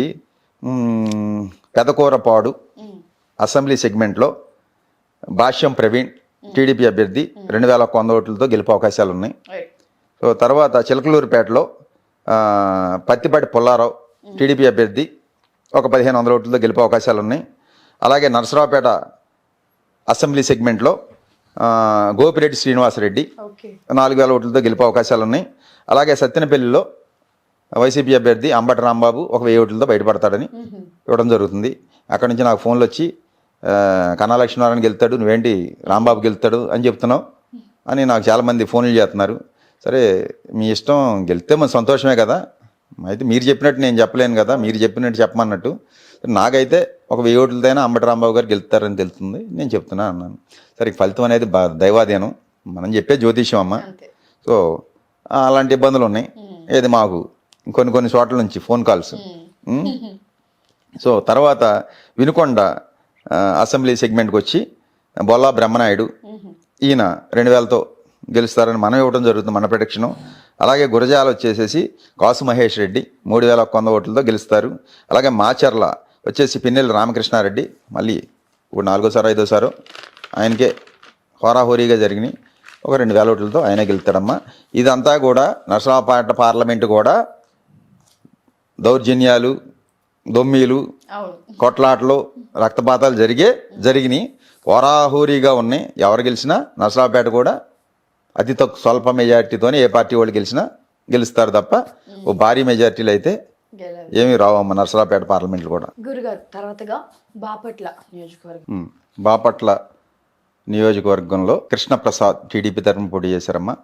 పెదకూరపాడు అసెంబ్లీ సెగ్మెంట్లో భాష్యం ప్రవీణ్ టీడీపీ అభ్యర్థి 2,100 ఓట్లతో గెలుపు అవకాశాలు ఉన్నాయి. సో తర్వాత చిలకలూరుపేటలో పత్తిపాటి పుల్లారావు టీడీపీ అభ్యర్థి ఒక 1,500 ఓట్లతో గెలుపు అవకాశాలు ఉన్నాయి. అలాగే నర్సరావుపేట అసెంబ్లీ సెగ్మెంట్లో గోపిరెడ్డి శ్రీనివాసరెడ్డి 4,000 ఓట్లతో గెలుపు అవకాశాలు ఉన్నాయి. అలాగే సత్తెనపల్లిలో వైసీపీ అభ్యర్థి అంబటి రాంబాబు ఒక 1,000 ఓట్లతో బయటపడతాడని ఇవ్వడం జరుగుతుంది. అక్కడి నుంచి నాకు ఫోన్లు వచ్చి కన్నా లక్ష్మీనారాయణ గెలుతాడు, నువ్వేంటి రాంబాబు గెలుతాడు అని చెప్తున్నావు అని నాకు చాలామంది ఫోన్లు చేస్తున్నారు. సరే మీ ఇష్టం, గెలితే మన సంతోషమే కదా, అయితే మీరు చెప్పినట్టు నేను చెప్పలేను కదా, మీరు చెప్పినట్టు చెప్పమన్నట్టు. నాకైతే ఒక 1,000 ఓట్లతోనే అంబటి రాంబాబు గారు గెలుతారని తెలుస్తుంది, నేను చెప్తున్నా అన్నాను. సరే ఫలితం అనేది దైవాధీనం, మనం చెప్పే జ్యోతిష్యం అమ్మ. సో అలాంటి ఇబ్బందులు ఉన్నాయి. ఏది మాకు కొన్ని చోట్ల నుంచి ఫోన్ కాల్స్. సో తర్వాత వినుకొండ అసెంబ్లీ సెగ్మెంట్కి వచ్చి బొల్లా బ్రహ్మనాయుడు, ఈయన 2000తో గెలుస్తారని మనం ఇవ్వడం జరుగుతుంది, మన ప్రొడిక్షను. అలాగే గురజాల వచ్చేసేసి కాసు మహేష్ రెడ్డి 3100 ఓట్లతో గెలుస్తారు. అలాగే మాచర్ల వచ్చేసి పిన్నెల్లి రామకృష్ణారెడ్డి, మళ్ళీ ఇప్పుడు 4వ 5వ ఆయనకే హోరాహోరీగా జరిగినాయి, ఒక 2000 ఓట్లతో ఆయనే గెలుస్తాడమ్మా. ఇదంతా కూడా నరసరావుపేట పార్లమెంటు కూడా దౌర్జన్యాలు, దొమ్మీలు, కొట్లాటలు, రక్తపాతాలు జరిగినాయి, హోరాహోరీగా ఉన్నాయి. ఎవరు గెలిచినా నరసరావుపేట కూడా అతి తక్కువ స్వల్ప మెజార్టీతోనే ఏ పార్టీ వాళ్ళు గెలుస్తారు తప్ప ఓ భారీ మెజార్టీలు అయితే ఏమీ రావమ్మ నరసరావుపేట పార్లమెంట్లు కూడా. గురుగారు తర్వాతగా బాపట్ల నియోజకవర్గం. బాపట్ల నియోజకవర్గంలో కృష్ణప్రసాద్ టీడీపీ తరఫున పోటీ చేశారమ్మా.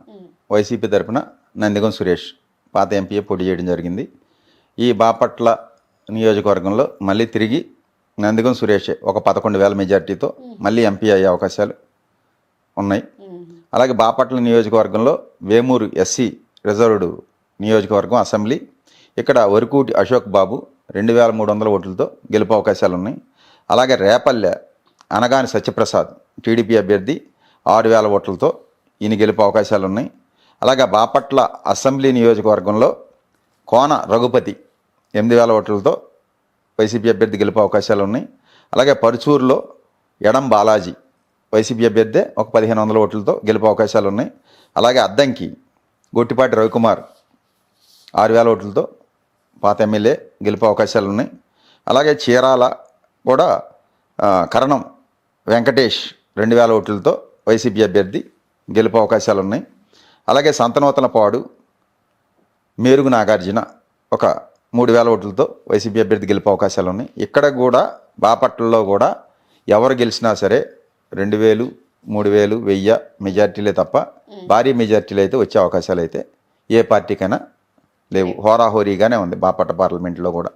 వైసీపీ తరఫున నందిగం సురేష్ పాత ఎంపీఏ పోటీ చేయడం జరిగింది. ఈ బాపట్ల నియోజకవర్గంలో మళ్ళీ తిరిగి నందిగం సురేషే ఒక 11,000 మెజార్టీతో మళ్ళీ ఎంపీ అయ్యే అవకాశాలు ఉన్నాయి. అలాగే బాపట్ల నియోజకవర్గంలో వేమూరు ఎస్సీ రిజర్వ్డ్ నియోజకవర్గం అసెంబ్లీ, ఇక్కడ వరకూటి అశోక్ బాబు 2300 ఓట్లతో గెలుపు అవకాశాలు ఉన్నాయి. అలాగే రేపల్లె అనగాని సత్యప్రసాద్ టీడీపీ అభ్యర్థి 6000 ఓట్లతో ఈయన గెలుపు అవకాశాలు ఉన్నాయి. అలాగే బాపట్ల అసెంబ్లీ నియోజకవర్గంలో కోన రఘుపతి 8000 ఓట్లతో వైసీపీ అభ్యర్థి గెలుపు అవకాశాలు ఉన్నాయి. అలాగే పరుచూరులో ఎడం బాలాజీ వైసీపీ అభ్యర్థి ఒక 1500 ఓట్లతో గెలుపు అవకాశాలు ఉన్నాయి. అలాగే అద్దంకి గొట్టిపాటి రవికుమార్ 6000 ఓట్లతో పాత ఎమ్మెల్యే గెలుపు అవకాశాలు ఉన్నాయి. అలాగే చీరాల కూడా కరణం వెంకటేష్ 2000 ఓట్లతో వైసీపీ అభ్యర్థి గెలుపు అవకాశాలు ఉన్నాయి. అలాగే సంతనూతలపాడు మేరుగు నాగార్జున ఒక 3000 ఓట్లతో వైసీపీ అభ్యర్థి గెలుపు అవకాశాలు ఉన్నాయి. ఇక్కడ కూడా బాపట్లలో కూడా ఎవరు గెలిచినా సరే 2000, 3000, 1000 మెజార్టీలే తప్ప భారీ మెజార్టీలు అయితే వచ్చే అవకాశాలు అయితే ఏ పార్టీకైనా లేవు. హోరాహోరీగానే ఉంది బాపట్ల పార్లమెంట్లో కూడా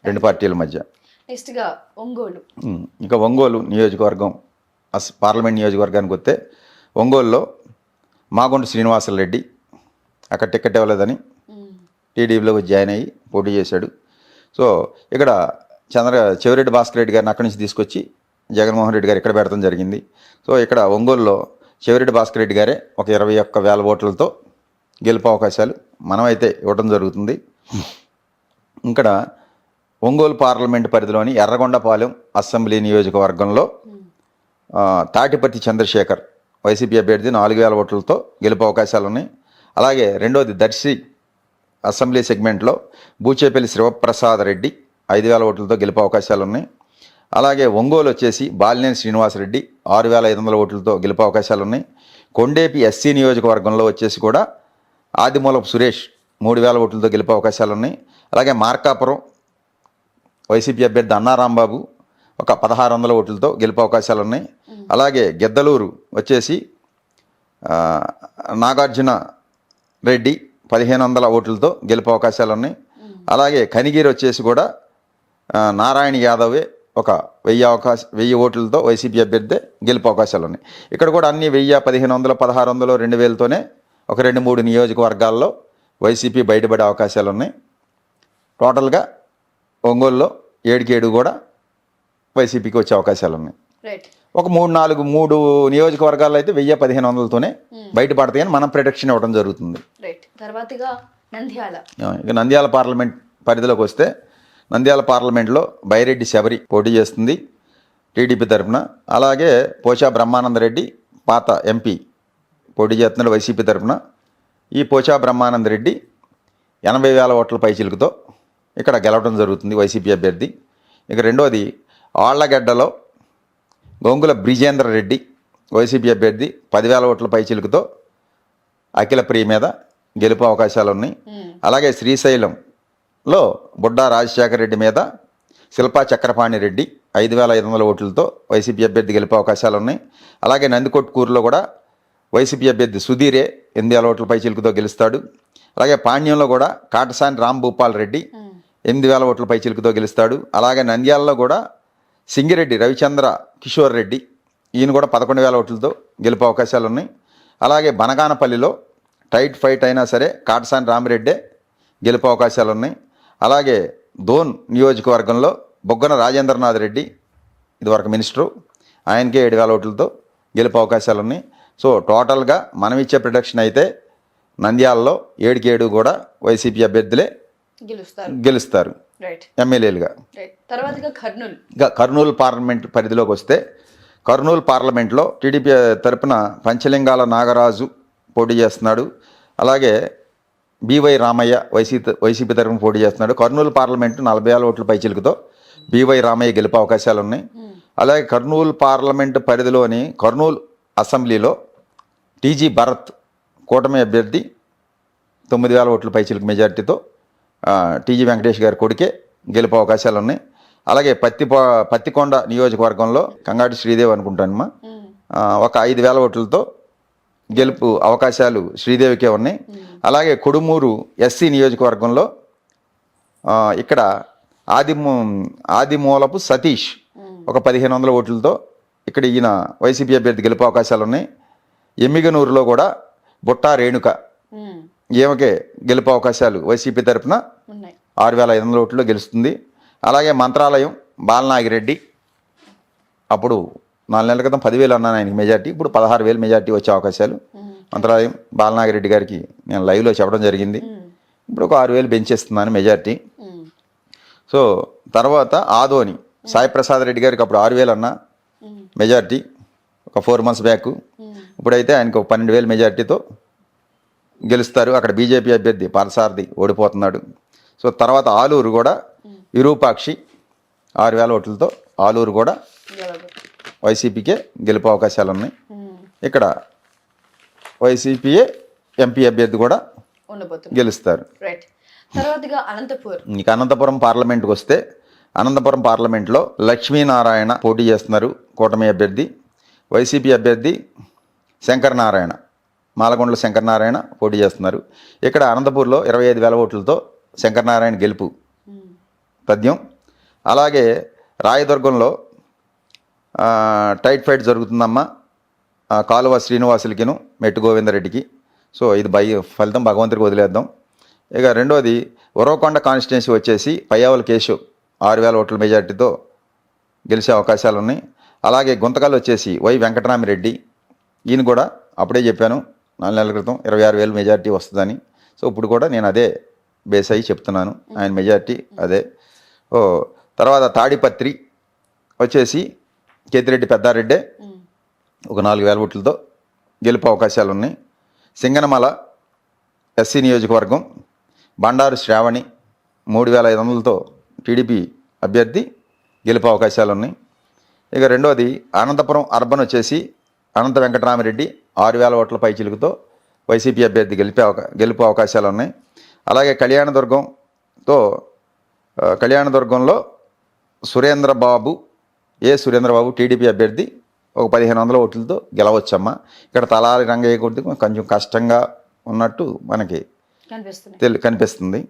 రెండు పార్టీల మధ్య. నెక్స్ట్గా ఒంగోలు. ఇంకా ఒంగోలు నియోజకవర్గం పార్లమెంట్ నియోజకవర్గానికి వస్తే ఒంగోలులో మాగొండ శ్రీనివాసరెడ్డి అక్కడ టికెట్ ఇవ్వలేదని టీడీపీలోకి జాయిన్ అయ్యి పోటీ చేశాడు. సో ఇక్కడ చెవిరెడ్డి భాస్కర్ రెడ్డి గారిని అక్కడి నుంచి తీసుకొచ్చి జగన్మోహన్ రెడ్డి గారు ఇక్కడ పెడతాం జరిగింది. సో ఇక్కడ ఒంగోలులో చెవిరెడ్డి భాస్కర్ రెడ్డి గారే ఒక 21,000 ఓట్లతో గెలుపు అవకాశాలు మనమైతే ఇవ్వడం జరుగుతుంది. ఇక్కడ ఒంగోలు పార్లమెంట్ పరిధిలోని ఎర్రగొండపాలెం అసెంబ్లీ నియోజకవర్గంలో తాటిపర్తి చంద్రశేఖర్ వైసీపీ అభ్యర్థి 4000 ఓట్లతో గెలుపు అవకాశాలు ఉన్నాయి. అలాగే రెండోది దర్శి అసెంబ్లీ సెగ్మెంట్లో బూచేపల్లి శివప్రసాద్ రెడ్డి 5000 ఓట్లతో గెలుపు అవకాశాలు ఉన్నాయి. అలాగే ఒంగోలు వచ్చేసి బాలినేని శ్రీనివాసరెడ్డి 6500 ఓట్లతో గెలుపు అవకాశాలు ఉన్నాయి. కొండేపి ఎస్సీ నియోజకవర్గంలో వచ్చేసి కూడా ఆదిమూలపు సురేష్ 3000 ఓట్లతో గెలుపు అవకాశాలు ఉన్నాయి. అలాగే మార్కాపురం వైసీపీ అభ్యర్థి అన్నారాంబాబు ఒక 1600 ఓట్లతో గెలుపు అవకాశాలు ఉన్నాయి. అలాగే గిద్దలూరు వచ్చేసి నాగార్జున రెడ్డి 1500 ఓట్లతో గెలుపు అవకాశాలు ఉన్నాయి. అలాగే కనిగిరి వచ్చేసి కూడా నారాయణ యాదవే ఒక 1000 ఓట్లతో వైసీపీ అభ్యర్థి గెలుపు అవకాశాలు ఉన్నాయి. ఇక్కడ కూడా అన్ని 1000, 1500, 1600, 2000తోనే ఒక 2-3 నియోజకవర్గాల్లో వైసీపీ బయటపడే అవకాశాలు ఉన్నాయి. టోటల్గా ఒంగోలులో 7 కూడా వైసీపీకి వచ్చే అవకాశాలు ఉన్నాయి. ఒక 3 నియోజకవర్గాల్లో అయితే 1000, 1500తోనే బయటపడతాయని మనం ప్రొటెక్షన్ ఇవ్వడం జరుగుతుంది. ఇక నంద్యాల పార్లమెంట్ పరిధిలోకి వస్తే నంద్యాల పార్లమెంట్లో బైరెడ్డి శబరి పోటీ చేస్తుంది టీడీపీ తరఫున. అలాగే పోచా బ్రహ్మానందరెడ్డి పాత ఎంపీ పోటీ చేస్తున్నాడు వైసీపీ తరఫున. ఈ పోచా బ్రహ్మానందరెడ్డి 80,000 ఓట్ల పైచిలుకుతో ఇక్కడ గెలవడం జరుగుతుంది వైసీపీ అభ్యర్థి. ఇక రెండోది ఆళ్లగడ్డలో గొంగుల బ్రిజేందర్ రెడ్డి వైసీపీ అభ్యర్థి 10,000 ఓట్ల పైచిలుకుతో అఖిల ప్రియ మీద గెలుపు అవకాశాలు ఉన్నాయి. అలాగే శ్రీశైలంలో బుడ్డా రాజశేఖర రెడ్డి మీద శిల్పా చక్రపాణి రెడ్డి 5,500 ఓట్లతో వైసీపీ అభ్యర్థి గెలుపు అవకాశాలు ఉన్నాయి. అలాగే నందికొట్కూరులో కూడా వైసీపీ అభ్యర్థి సుధీరే 8,000 ఓట్ల పైచిలుకుతో గెలుస్తాడు. అలాగే పాణ్యంలో కూడా కాటసాని రాంభూపాల్ రెడ్డి 8,000 ఓట్ల పైచిలుకుతో గెలుస్తాడు. అలాగే నంద్యాలలో కూడా సింగిరెడ్డి రవిచంద్ర కిషోర్ రెడ్డి ఈయన కూడా 11,000 ఓట్లతో గెలుపు అవకాశాలు ఉన్నాయి. అలాగే బనగానపల్లిలో టైట్ ఫైట్ అయినా సరే కాటసాని రామిరెడ్డే గెలుపు అవకాశాలు ఉన్నాయి. అలాగే దోన్ నియోజకవర్గంలో బొగ్గన రాజేంద్రనాథ్ రెడ్డి ఇదివరకు మినిస్టరు, ఆయనకే 7,000 ఓట్లతో గెలుపు అవకాశాలు ఉన్నాయి. సో టోటల్గా మనం ఇచ్చే ప్రొడక్షన్ అయితే నంద్యాలలో 7కి 7 కూడా వైసీపీ అభ్యర్థులే గెలుస్తారు రైట్ ఎమ్మెల్యేలుగా. తర్వాతగా కర్నూలు. ఇక కర్నూలు పార్లమెంట్ పరిధిలోకి వస్తే కర్నూలు పార్లమెంట్లో టీడీపీ తరపున పంచలింగాల నాగరాజు పోటీ చేస్తున్నాడు. అలాగే బివై రామయ్య వైసీపీ తరపున పోటీ చేస్తున్నాడు. కర్నూలు పార్లమెంటు 40,000 ఓట్ల పైచిలుకుతో బివై రామయ్య గెలుపు అవకాశాలు ఉన్నాయి. అలాగే కర్నూలు పార్లమెంటు పరిధిలోని కర్నూలు అసెంబ్లీలో టీజీ భరత్ కూటమి అభ్యర్థి 9,000 ఓట్ల పైచిలుకు మెజార్టీతో టీజీ వెంకటేష్ గారి కొడుకే గెలుపు అవకాశాలు ఉన్నాయి. అలాగే పత్తికొండ నియోజకవర్గంలో కంగాటి శ్రీదేవి అనుకుంటానమ్మా, ఒక 5,000 ఓట్లతో గెలుపు అవకాశాలు శ్రీదేవికే ఉన్నాయి. అలాగే కొడుమూరు ఎస్సీ నియోజకవర్గంలో ఇక్కడ ఆదిమూలపు సతీష్ ఒక 1,500 ఓట్లతో ఇక్కడ ఈయన వైసీపీ అభ్యర్థి గెలుపు అవకాశాలు ఉన్నాయి. ఎమ్మిగనూరులో కూడా బుట్టా రేణుక ఈమెకే గెలుపు అవకాశాలు వైసీపీ తరఫున 6,500 ఓట్లలో గెలుస్తుంది. అలాగే మంత్రాలయం బాలనాగిరెడ్డి అప్పుడు 4 నెలల క్రితం 10,000 అన్నాను ఆయనకి మెజార్టీ, ఇప్పుడు 16,000 మెజార్టీ వచ్చే అవకాశాలు. మంత్రాలయం బాలనాగిరెడ్డి గారికి నేను లైవ్లో చెప్పడం జరిగింది. ఇప్పుడు ఒక 6,000 పెంచేస్తున్నాను మెజార్టీ. సో తర్వాత ఆదోని సాయిప్రసాద్ రెడ్డి గారికి అప్పుడు 6,000 అన్న మెజార్టీ ఒక 4 months బ్యాక్. ఇప్పుడైతే ఆయనకు ఒక 12,000 మెజార్టీతో గెలుస్తారు. అక్కడ బీజేపీ అభ్యర్థి పార్థసారథి ఓడిపోతున్నాడు. సో తర్వాత ఆలూరు కూడా విరూపాక్షి 6,000 ఓట్లతో ఆలూరు కూడా వైసీపీకే గెలుపు అవకాశాలు ఉన్నాయి. ఇక్కడ వైసీపీఏ ఎంపీ అభ్యర్థి కూడా గెలుస్తారు. ఇక అనంతపురం పార్లమెంట్కి వస్తే అనంతపురం పార్లమెంట్లో లక్ష్మీనారాయణ పోటీ చేస్తున్నారు కూటమి అభ్యర్థి. వైసీపీ అభ్యర్థి శంకరనారాయణ మాలకొండల శంకరనారాయణ పోటీ చేస్తున్నారు. ఇక్కడ అనంతపూర్లో 25,000 ఓట్లతో శంకరనారాయణ గెలుపు తథ్యం. అలాగే రాయదుర్గంలో టైట్ ఫైట్ జరుగుతుందమ్మా కాలువ శ్రీనివాసులకిను మెట్టు గోవిందరెడ్డికి. సో ఇది ఫలితం భగవంతుడికి వదిలేద్దాం. ఇక రెండోది ఉరవకొండ కాన్స్టిట్యున్సీ వచ్చేసి పయ్యావుల కేశవ్ 6,000 ఓట్ల మెజార్టీతో గెలిచే అవకాశాలు ఉన్నాయి. అలాగే గుంతకల్ వచ్చేసి వై వెంకటరామిరెడ్డి, ఈయన కూడా అప్పుడే చెప్పాను 4 నెలల క్రితం 26,000 మెజార్టీ వస్తుందని. సో ఇప్పుడు కూడా నేను అదే బేస్ అయ్యి చెప్తున్నాను, ఆయన మెజార్టీ అదే. తర్వాత తాడిపత్రి వచ్చేసి కేతిరెడ్డి పెద్దారెడ్డే ఒక 4,000 ఓట్లతో గెలుపు అవకాశాలు ఉన్నాయి. సింగనమల ఎస్సీ నియోజకవర్గం బండారు శ్రావణి 3,500లతో టీడీపీ అభ్యర్థి గెలుపు అవకాశాలు ఉన్నాయి. ఇక రెండోది అనంతపురం అర్బన్ వచ్చేసి అనంత వెంకటరామిరెడ్డి 6,000 ఓట్ల పైచిలుకుతో వైసీపీ అభ్యర్థి గెలుపు అవకాశాలు ఉన్నాయి. అలాగే కళ్యాణదుర్గంలో సురేంద్రబాబు టీడీపీ అభ్యర్థి ఒక 1,500 ఓట్లతో గెలవచ్చమ్మా. ఇక్కడ తలారి రంగయ్య కొద్ది కొంచెం కష్టంగా ఉన్నట్టు మనకి కనిపిస్తుంది.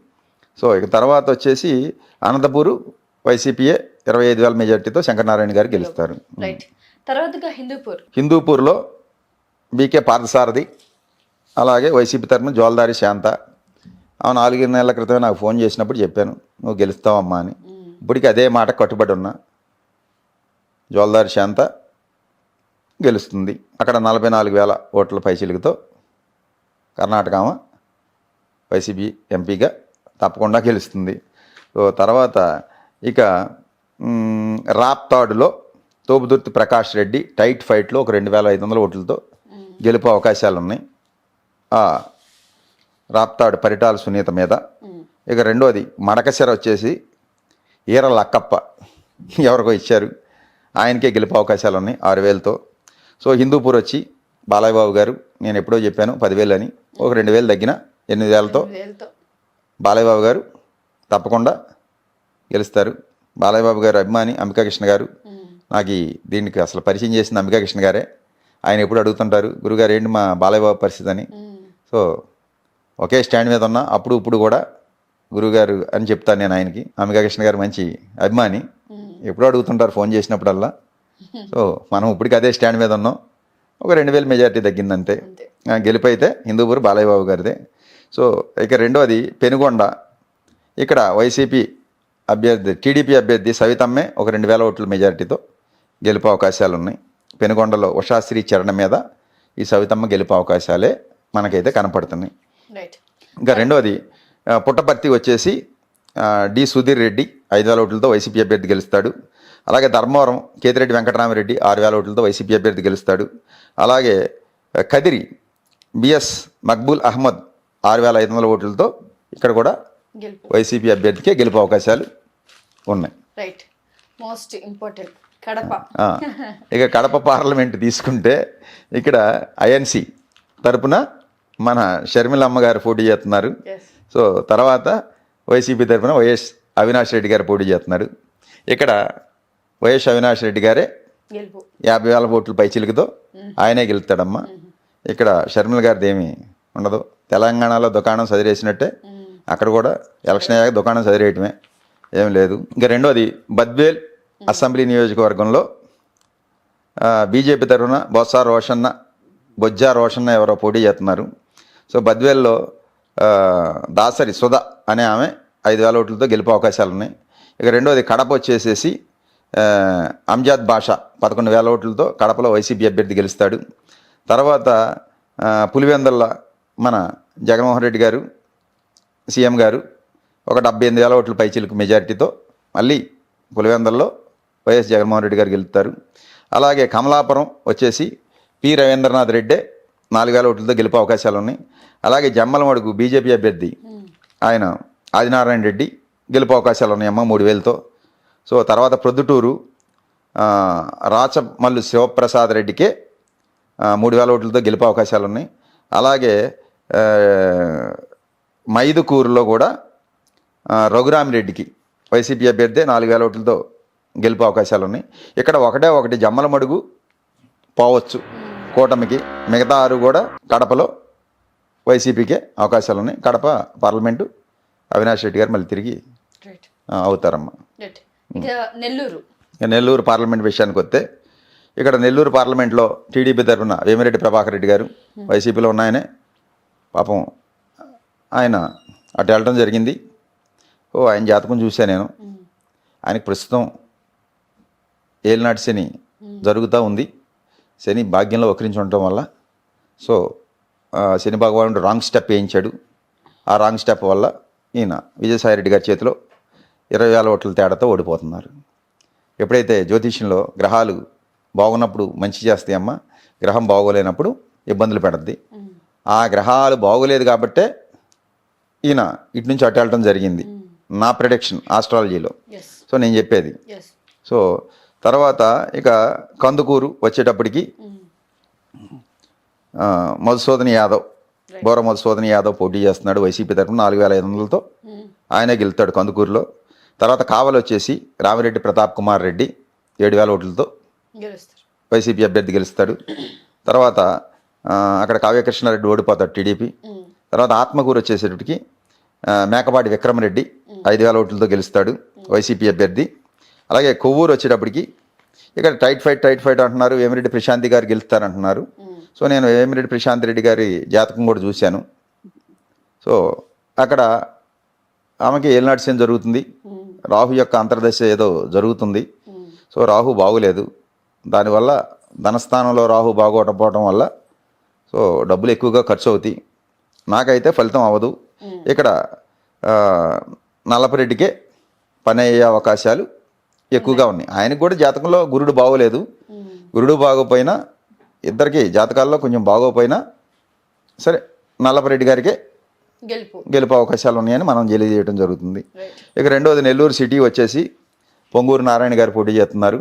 సో ఇక తర్వాత వచ్చేసి అనంతపూరు వైసీపీఏ 25,000 మెజార్టీతో శంకరనారాయణ గారు గెలుస్తారు. హిందూపూర్లో బీకే పార్థసారథి, అలాగే వైసీపీ తరఫున జోల్దారి శాంత. 4 నెలల క్రితమే నాకు ఫోన్ చేసినప్పుడు చెప్పాను నువ్వు గెలుస్తావమ్మా అని. ఇప్పటికీ అదే మాట కట్టుబడి ఉన్నా. జోల్దారి శాంత గెలుస్తుంది. అక్కడ 44,000 ఓట్ల పైచిలుకుతో కర్ణాటక వైసీపీ ఎంపీగా తప్పకుండా గెలుస్తుంది. సో తర్వాత ఇక రాప్తాడులో తోపుదుర్తి ప్రకాష్ రెడ్డి టైట్ ఫైట్లో ఒక 2,500 ఓట్లతో గెలుపు అవకాశాలు ఉన్నాయి రాప్తాడు పరిటాల సునీత మీద. ఇక రెండోది మడకశిర వచ్చేసి ఈర లక్కప్ప ఎవరికో ఇచ్చారు, ఆయనకే గెలుపు అవకాశాలు ఉన్నాయి 6,000తో. సో హిందూపూర్ వచ్చి బాలయ్య బాబు గారు, నేను ఎప్పుడో చెప్పాను 10,000 అని, ఒక 2,000 తగ్గిన 8,000తో బాలయ్య బాబు గారు తప్పకుండా గెలుస్తారు. బాలయ్య బాబు గారు అభిమాని అంబికా కృష్ణ గారు, నాకు దీనికి అసలు పరిచయం చేసింది అంబికా కృష్ణ గారే. ఆయన ఎప్పుడు అడుగుతుంటారు గురుగారు ఏంటి మా బాలయ్య బాబు పరిస్థితి అని. సో ఒకే స్టాండ్ మీద ఉన్నా అప్పుడు ఇప్పుడు కూడా గురుగారు అని చెప్తాను నేను ఆయనకి. అంబికా కృష్ణ గారు మంచి అభిమాని, ఎప్పుడూ అడుగుతుంటారు ఫోన్ చేసినప్పుడల్లా. సో మనం ఇప్పటికి అదే స్టాండ్ మీద ఉన్నాం. ఒక 2,000 మెజార్టీ తగ్గిందంతే. గెలుపు అయితే హిందూపూర్ బాలయ్య బాబు గారిదే. సో ఇక రెండోది పెనుగొండ. ఇక్కడ వైసీపీ అభ్యర్థి టీడీపీ అభ్యర్థి సవితమ్మే ఒక 2000 ఓట్ల మెజారిటీతో గెలుపు అవకాశాలు ఉన్నాయి. పెనుగొండలో ఉషాశ్రీ చరణ మీద ఈ సవితమ్మ గెలుపు అవకాశాలే మనకైతే కనపడుతున్నాయి. రైట్. ఇంకా రెండోది పుట్టపర్తి వచ్చేసి డి సుధీర్ రెడ్డి 5000 ఓట్లతో వైసీపీ అభ్యర్థి గెలుస్తాడు. అలాగే ధర్మవరం కేతిరెడ్డి వెంకటరామరెడ్డి 6000 ఓట్లతో వైసీపీ అభ్యర్థి గెలుస్తాడు. అలాగే కదిరి బిఎస్ మక్బూల్ అహ్మద్ 6500 ఓట్లతో ఇక్కడ కూడా గెలుపు వైసీపీ అభ్యర్థికే గెలుపు అవకాశాలు ఉన్నాయి. రైట్. Most important Kadapa. ఇక కడప పార్లమెంట్ తీసుకుంటే ఇక్కడ ఐఎన్సి తరపున మన షర్మిలమ్మ గారు పోటీ చేస్తున్నారు. Yes. సో తర్వాత వైసీపీ తరపున వైఎస్ అవినాష్ రెడ్డి గారు పోటీ చేస్తున్నాడు. ఇక్కడ వైఎస్ అవినాష్ రెడ్డి గారే గెలుపు 50,000 ఓట్ల పైచిలుకుతో ఆయనే గెలుస్తాడమ్మా. ఇక్కడ షర్మిల గారిది ఏమీ ఉండదు. తెలంగాణలో దుకాణం సదిరేసినట్టే అక్కడ కూడా ఎలక్షన్ అయ్యాక దుకాణం సదిరేయటమే, ఏం లేదు. ఇంకా రెండోది బద్వేల్ అసెంబ్లీ నియోజకవర్గంలో బీజేపీ తరఫున బొజ్జా రోషన్న ఎవరో పోటీ చేస్తున్నారు. సో బద్వేల్లో దాసరి సుధ అనే ఆమె 5000 ఓట్లతో గెలుపు అవకాశాలు ఉన్నాయి. ఇక రెండోది కడప వచ్చేసేసి అంజాద్ బాషా 11,000 ఓట్లతో కడపలో వైసీపీ అభ్యర్థి గెలుస్తాడు. తర్వాత పులివెందల్లో మన జగన్మోహన్ రెడ్డి గారు సీఎం గారు ఒక 78,000 ఓట్ల పైచిలకు మెజారిటీతో మళ్ళీ పులివెందల్లో వైఎస్ జగన్మోహన్ రెడ్డి గారు గెలుస్తారు. అలాగే కమలాపురం వచ్చేసి పి రవీంద్రనాథ్ రెడ్డే 4,000 ఓట్లతో గెలుపు అవకాశాలు ఉన్నాయి. అలాగే జమ్మలమడుగు బీజేపీ అభ్యర్థి ఆయన ఆదినారాయణ రెడ్డి గెలుపు అవకాశాలు ఉన్నాయమ్మ 3,000తో. సో తర్వాత ప్రొద్దుటూరు రాచమల్లు శివప్రసాద్ రెడ్డికే 3,000 ఓట్లతో గెలుపు అవకాశాలు ఉన్నాయి. అలాగే మైదుకూరులో కూడా రఘురామిరెడ్డికి వైసీపీ అభ్యర్థి 4,000 ఓట్లతో గెలుపు అవకాశాలు ఉన్నాయి. ఇక్కడ ఒకటి జమ్మలమడుగు పోవచ్చు కూటమికి, మిగతా 6 కూడా కడపలో వైసీపీకే అవకాశాలు ఉన్నాయి. కడప పార్లమెంటు అవినాష్ రెడ్డి గారు మళ్ళీ తిరిగి అవుతారమ్మా. నెల్లూరు పార్లమెంట్ విషయానికి వస్తే ఇక్కడ నెల్లూరు పార్లమెంట్లో టీడీపీ తరఫున వేమిరెడ్డి ప్రభాకర్ రెడ్డి గారు వైసీపీలో ఉన్నాయనే పాపం ఆయన అటు వెళ్ళడం జరిగింది. ఆయన జాతకం చూసా నేను. ఆయనకు ప్రస్తుతం ఏలినాటి శని జరుగుతూ ఉంది. శని భాగ్యంలో వక్రించి ఉండటం వల్ల సో శని భగవానుడు రాంగ్ స్టెప్ వేయించాడు. ఆ రాంగ్ స్టెప్ వల్ల ఈయన విజయసాయిరెడ్డి గారి చేతిలో 20,000 ఓట్ల తేడాతో ఓడిపోతున్నారు. ఎప్పుడైతే జ్యోతిష్యంలో గ్రహాలు బాగున్నప్పుడు మంచి చేస్తాయమ్మా, గ్రహం బాగోలేనప్పుడు ఇబ్బందులు పెడద్ది. ఆ గ్రహాలు బాగోలేదు కాబట్టే ఈయన ఇటు నుంచి అటు వెళ్ళటం జరిగింది, నా ప్రిడిక్షన్ ఆస్ట్రాలజీలో. సో నేను చెప్పేది. సో తర్వాత ఇక కందుకూరు వచ్చేటప్పటికి మధుసూదన్ యాదవ్, బోర మధుసూదన్ యాదవ్ పోటీ చేస్తున్నాడు వైసీపీ తరఫున 4,500తో ఆయనే గెలుస్తాడు కందుకూరులో. తర్వాత కావలి వచ్చేసి రామిరెడ్డి ప్రతాప్ కుమార్ రెడ్డి 7,000 ఓట్లతో వైసీపీ అభ్యర్థి గెలుస్తాడు. తర్వాత అక్కడ కావ్యకృష్ణారెడ్డి ఓడిపోతాడు టీడీపీ. తర్వాత ఆత్మకూరు వచ్చేసేటప్పటికి మేకపాటి విక్రమరెడ్డి 5,000 ఓట్లతో గెలుస్తాడు వైసీపీ అభ్యర్థి. అలాగే కొవ్వూరు వచ్చేటప్పటికి ఇక్కడ టైట్ ఫైట్ అంటున్నారు, వేమిరెడ్డి ప్రశాంతి గారు గెలుస్తారంటున్నారు. సో నేను వేమిరెడ్డి ప్రశాంత్ రెడ్డి గారి జాతకం కూడా చూశాను. సో అక్కడ ఆమెకి ఏలినాటి శని జరుగుతుంది, రాహు యొక్క అంతర్దశ ఏదో జరుగుతుంది. సో రాహు బాగులేదు, దానివల్ల ధనస్థానంలో రాహు బాగోకపోవడం వల్ల సో డబ్బులు ఎక్కువగా ఖర్చు అవుతాయి. నాకైతే ఫలితం అవ్వదు. ఇక్కడ నల్లపరెడ్డికే పని అయ్యే అవకాశాలు ఎక్కువగా ఉన్నాయి. ఆయనకు కూడా జాతకంలో గురుడు బాగోలేదు. గురుడు బాగోపోయినా ఇద్దరికి జాతకాల్లో కొంచెం బాగోపోయినా సరే నల్లపరెడ్డి గారికే గెలుపు అవకాశాలు ఉన్నాయని మనం తెలియజేయడం జరుగుతుంది. ఇక రెండవది నెల్లూరు సిటీ వచ్చేసి పొంగూరు నారాయణ గారు పోటీ చేస్తున్నారు.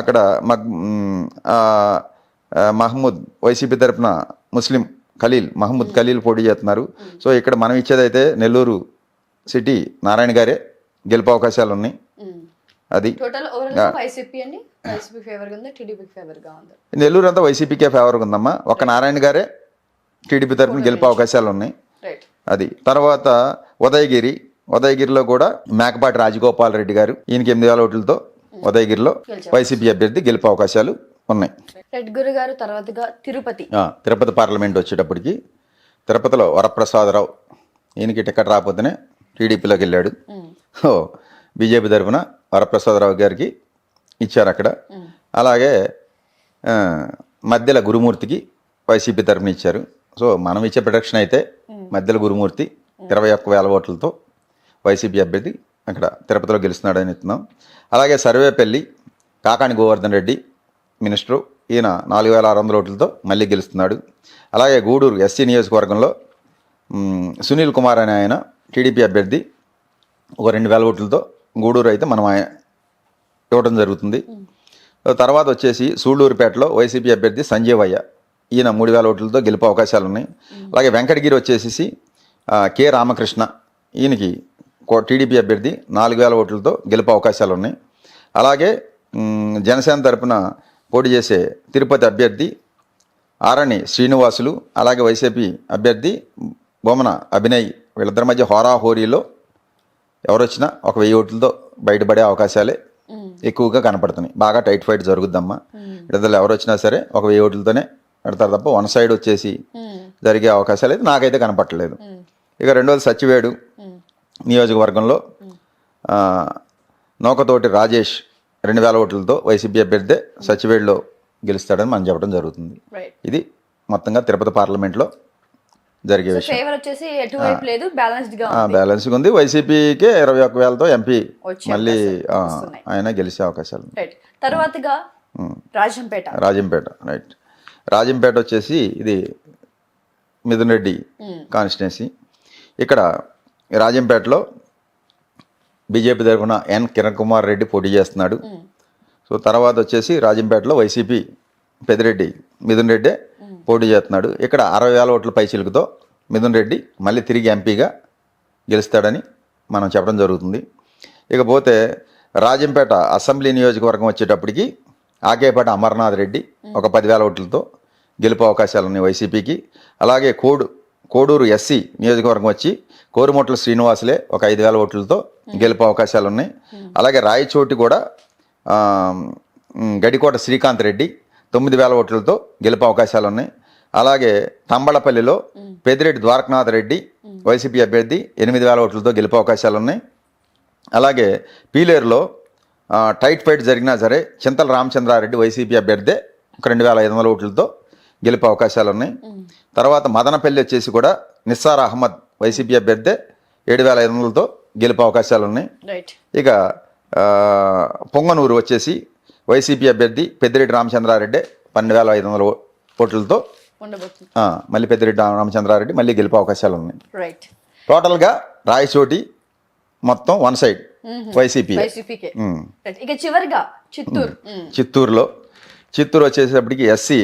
అక్కడ మహమ్మద్ వైసీపీ తరపున ముస్లిం మహమ్మద్ ఖలీల్ పోటీ చేస్తున్నారు. సో ఇక్కడ మనం ఇచ్చేదైతే నెల్లూరు సిటీ నారాయణ గారే గెలుపు అవకాశాలు ఉన్నాయి. అది నెల్లూరు అంతా వైసీపీకే ఫేవర్గా ఉందమ్మా. ఒక నారాయణ గారే టీడీపీ తరపున గెలుపు అవకాశాలు ఉన్నాయి. అది తర్వాత ఉదయగిరిలో కూడా మేకపాటి రాజగోపాల్ రెడ్డి గారు, ఈయనకి 8,000 ఓట్లతో ఉదయగిరిలో వైసీపీ అభ్యర్థి గెలుపు అవకాశాలు ఉన్నాయి. రెడ్ గురు గారు తర్వాతగా తిరుపతి పార్లమెంట్ వచ్చేటప్పటికి తిరుపతిలో వరప్రసాదరావు, ఈయనకి టికెట్ రాకపోతేనే టీడీపీలోకి వెళ్ళాడు. బీజేపీ తరఫున వరప్రసాదరావు గారికి ఇచ్చారు అక్కడ. అలాగే మధ్యల గురుమూర్తికి వైసీపీ తరఫున ఇచ్చారు. సో మనం ఇచ్చే ప్రొడక్షన్ అయితే మధ్యల గురుమూర్తి 21,000 ఓట్లతో వైసీపీ అభ్యర్థి అక్కడ తిరుపతిలో గెలుస్తున్నాడని చెప్తున్నాం. అలాగే సర్వేపల్లి కాకాని గోవర్ధన్ రెడ్డి మినిస్టరు, ఈయన 4,600 ఓట్లతో మళ్ళీ గెలుస్తున్నాడు. అలాగే గూడూరు ఎస్సీ నియోజకవర్గంలో సునీల్ కుమార్ అనే ఆయన టీడీపీ అభ్యర్థి ఒక 2,000 ఓట్లతో గూడూరు అయితే మనం ఇవ్వడం జరుగుతుంది. తర్వాత వచ్చేసి సూళ్ళూరుపేటలో వైసీపీ అభ్యర్థి సంజీవయ్య, ఈయన 3,000 ఓట్లతో గెలుపు అవకాశాలు ఉన్నాయి. అలాగే వెంకటగిరి వచ్చేసి కె రామకృష్ణ, ఈయనకి టీడీపీ అభ్యర్థి 4,000 ఓట్లతో గెలుపు అవకాశాలు ఉన్నాయి. అలాగే జనసేన తరపున పోటీ చేసే తిరుపతి అభ్యర్థి ఆరణి శ్రీనివాసులు, అలాగే వైసీపీ అభ్యర్థి బొమ్మన అభినయ్, వీళ్ళిద్దరి మధ్య హోరాహోరీలో ఎవరొచ్చినా ఒక 1,000 ఓట్లతో బయటపడే అవకాశాలే ఎక్కువగా కనపడుతున్నాయి. బాగా టైట్ ఫైట్ జరుగుద్దమ్మా. ఇద్దరు ఎవరు వచ్చినా సరే ఒక 1,000 ఓట్లతోనే పెడతారు తప్ప వన్ సైడ్ వచ్చేసి జరిగే అవకాశాలు అయితే నాకైతే కనపట్టలేదు. ఇక రెండోది సచివేడు నియోజకవర్గంలో నౌకతోటి రాజేష్ 2,000 ఓట్లతో వైసీపీ అభ్యర్థి సచివేడులో గెలుస్తాడని మనం చెప్పడం జరుగుతుంది. ఇది మొత్తంగా తిరుపతి పార్లమెంట్లో జరిగే విషయం. బ్యాలెన్స్గా ఉంది. వైసీపీకే 21,000తో ఎంపీ మళ్ళీ ఆయన గెలిచే అవకాశాలు. తర్వాతగా రాజంపేట రైట్. రాజంపేట వచ్చేసి ఇది మిథున్ రెడ్డి కాన్స్టిట్యున్సీ. ఇక్కడ రాజంపేటలో బీజేపీ తరఫున ఎన్ కిరణ్ కుమార్ రెడ్డి పోటీ చేస్తున్నాడు. సో తర్వాత వచ్చేసి రాజంపేటలో వైసీపీ పెద్దిరెడ్డి మిథున్ రెడ్డి పోటీ చేస్తున్నాడు. ఇక్కడ 60,000 ఓట్ల పైచిలుకుతో మిథున్ రెడ్డి మళ్ళీ తిరిగి ఎంపీగా గెలుస్తాడని మనం చెప్పడం జరుగుతుంది. ఇకపోతే రాజంపేట అసెంబ్లీ నియోజకవర్గం వచ్చేటప్పటికి ఆకేపాటి అమర్నాథ్ రెడ్డి ఒక 10,000 ఓట్లతో గెలుపు అవకాశాలు ఉన్నాయి వైసీపీకి. అలాగే కోడూరు ఎస్సీ నియోజకవర్గం వచ్చి కోరుమొట్ల శ్రీనివాసులే ఒక 5,000 ఓట్లతో గెలుపు అవకాశాలు ఉన్నాయి. అలాగే రాయచోటి కూడా గడికోట శ్రీకాంత్ రెడ్డి 9,000 ఓట్లతో గెలుపు అవకాశాలు ఉన్నాయి. అలాగే తంబళపల్లిలో పెద్దిరెడ్డి ద్వారకనాథ్ రెడ్డి వైసీపీ అభ్యర్థి 8,000 ఓట్లతో గెలుపు అవకాశాలు ఉన్నాయి. అలాగే పీలేరులో టైట్ ఫైట్ జరిగినా సరే చింతల రామచంద్రారెడ్డి వైసీపీ అభ్యర్థి ఒక 2,500 ఓట్లతో గెలుపు అవకాశాలు ఉన్నాయి. తర్వాత మదనపల్లి వచ్చేసి కూడా నిస్సార్ అహ్మద్ వైసీపీ అభ్యర్థి 7,500తో గెలుపు అవకాశాలు ఉన్నాయి. ఇక పొంగనూరు వచ్చేసి వైసీపీ అభ్యర్థి పెద్దిరెడ్డి రామచంద్రారెడ్డి 12,500 ఓట్లతో మళ్ళీ పెద్దిరెడ్డి రామచంద్రారెడ్డి మళ్ళీ గెలుపు అవకాశాలు ఉన్నాయి. టోటల్గా రాయచోటి మొత్తం వన్ సైడ్ వైసీపీ. ఇక చివరిగా చిత్తూరు వచ్చేసేపటికి ఎస్సీ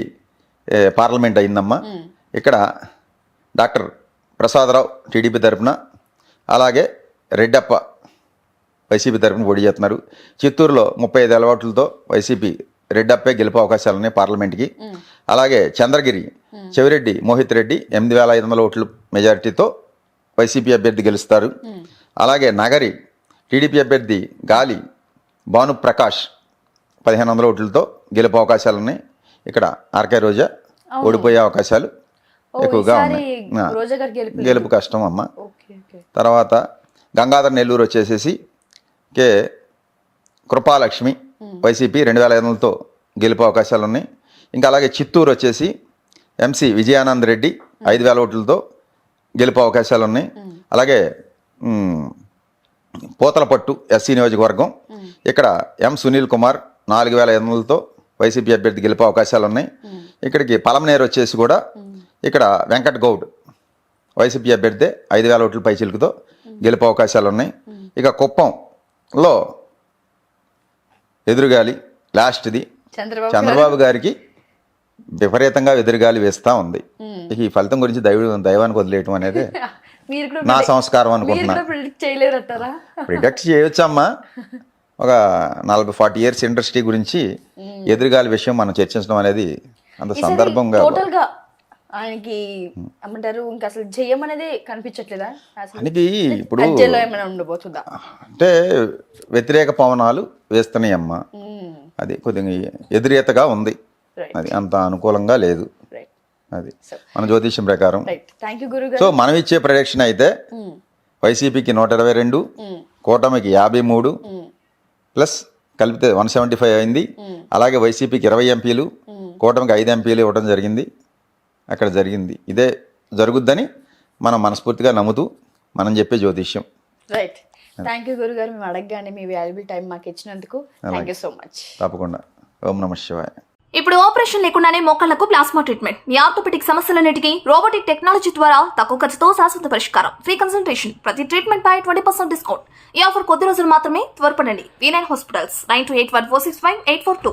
పార్లమెంట్ అయిందమ్మా. ఇక్కడ డాక్టర్ ప్రసాదరావు టీడీపీ తరఫున, అలాగే రెడ్డప్ప వైసీపీ తరఫున పోటీ చేస్తున్నారు. చిత్తూరులో 35,000 ఓట్లతో వైసీపీ రెడ్డప్పే గెలుపు అవకాశాలు ఉన్నాయి పార్లమెంట్కి. అలాగే చంద్రగిరి చెవిరెడ్డి మోహిత్ రెడ్డి 8,500 ఓట్ల మెజారిటీతో వైసీపీ అభ్యర్థి గెలుస్తారు. అలాగే నగరి టీడీపీ అభ్యర్థి గాలి భానుప్రకాష్ 1,500 ఓట్లతో గెలుపు అవకాశాలు ఉన్నాయి. ఇక్కడ ఆర్కే రోజా ఓడిపోయే అవకాశాలు ఎక్కువగా ఉన్నాయి. గెలుపు కష్టం అమ్మ. తర్వాత గంగాధర్ నెల్లూరు వచ్చేసేసి కే కృపాలక్ష్మి వైసీపీ 2,500తో గెలుపు అవకాశాలు ఉన్నాయి. ఇంకా అలాగే చిత్తూరు వచ్చేసి ఎంసీ విజయానంద్ రెడ్డి 5,000 ఓట్లతో గెలుపు అవకాశాలు ఉన్నాయి. అలాగే పోతలపట్టు ఎస్సీ నియోజకవర్గం, ఇక్కడ ఎం సునీల్ కుమార్ 4,500తో వైసీపీ అభ్యర్థి గెలుపు అవకాశాలు ఉన్నాయి. ఇక్కడికి పలమనేరు వచ్చేసి కూడా ఇక్కడ వెంకట్ గౌడ్ వైసీపీ అభ్యర్థి 5,000 ఓట్ల పైచిలుకుతో గెలుపు అవకాశాలు ఉన్నాయి. ఇక కుప్పంలో ఎదురుగాలి లాస్ట్ది చంద్రబాబు గారికి విపరీతంగా ఎదురుగాలి వేస్తూ ఉంది. ఈ ఫలితం గురించి దైవానికి వదిలేయటం అనేది నా సంస్కారం అనుకుంటున్నా. ప్రిడిక్ట్ చేయొచ్చమ్మా. ఒక 40-40 ఇయర్స్ ఇండస్ట్రీ గురించి ఎదురుగాలి విషయం మనం చర్చించడం అనేది అంత సందర్భంగా ఆయనకి ఏమంటారు, ఇంకా అసలు జయం అనేది కనిపించట్లేదా? ఆయనకి ఇప్పుడు అంటే వ్యతిరేక పవనాలు వేస్తున్నాయమ్మా. అది కొద్దిగా ఎదురీతగా ఉంది, అది అంత అనుకూలంగా లేదు. అది So, మన జ్యోతిష్యం ప్రకారం. రైట్, థ్యాంక్ యూ గురువు సో గారు. మనం ఇచ్చే ప్రొడక్షన్ అయితే వైసీపీకి 122, కూటమికి 53 ప్లస్ కలిపితే 175 అయింది. అలాగే వైసీపీకి 20 ఎంపీలు, కూటమికి 5 ఎంపీలు ఇవ్వడం జరిగింది. అక్కడ జరిగింది ఇదే జరుగుద్దని మనం మనస్ఫూర్తిగా నమ్ముతూ మనం చెప్పే జ్యోతిష్యం. రైట్, థ్యాంక్ యూ గురువు గారు. మేము అడగగానే మీ వాల్యుబుల్ టైం మాకు ఇచ్చినందుకు థ్యాంక్ యూ సో మచ్. తప్పకుండా. ఓం నమః శివాయ. ఇప్పుడు ఆపరేషన్ లేకుండానే మోకాళ్లకు ప్లాస్మా ట్రీట్మెంట్, మీ ఆర్థోపెటిక్ సమస్యలన్నిటికీ రోబోటిక్ టెక్నాలజీ ద్వారా తక్కువ ఖర్చుతో శాశ్వత పరిష్కారం, ఫ్రీ కన్సల్టేషన్, ప్రతి ట్రీట్మెంట్ పై 20% డిస్కౌంట్. ఈ ఆఫర్ కొద్ది రోజులు మాత్రమే, త్వరపడండి. V9 hospitals 9281465842.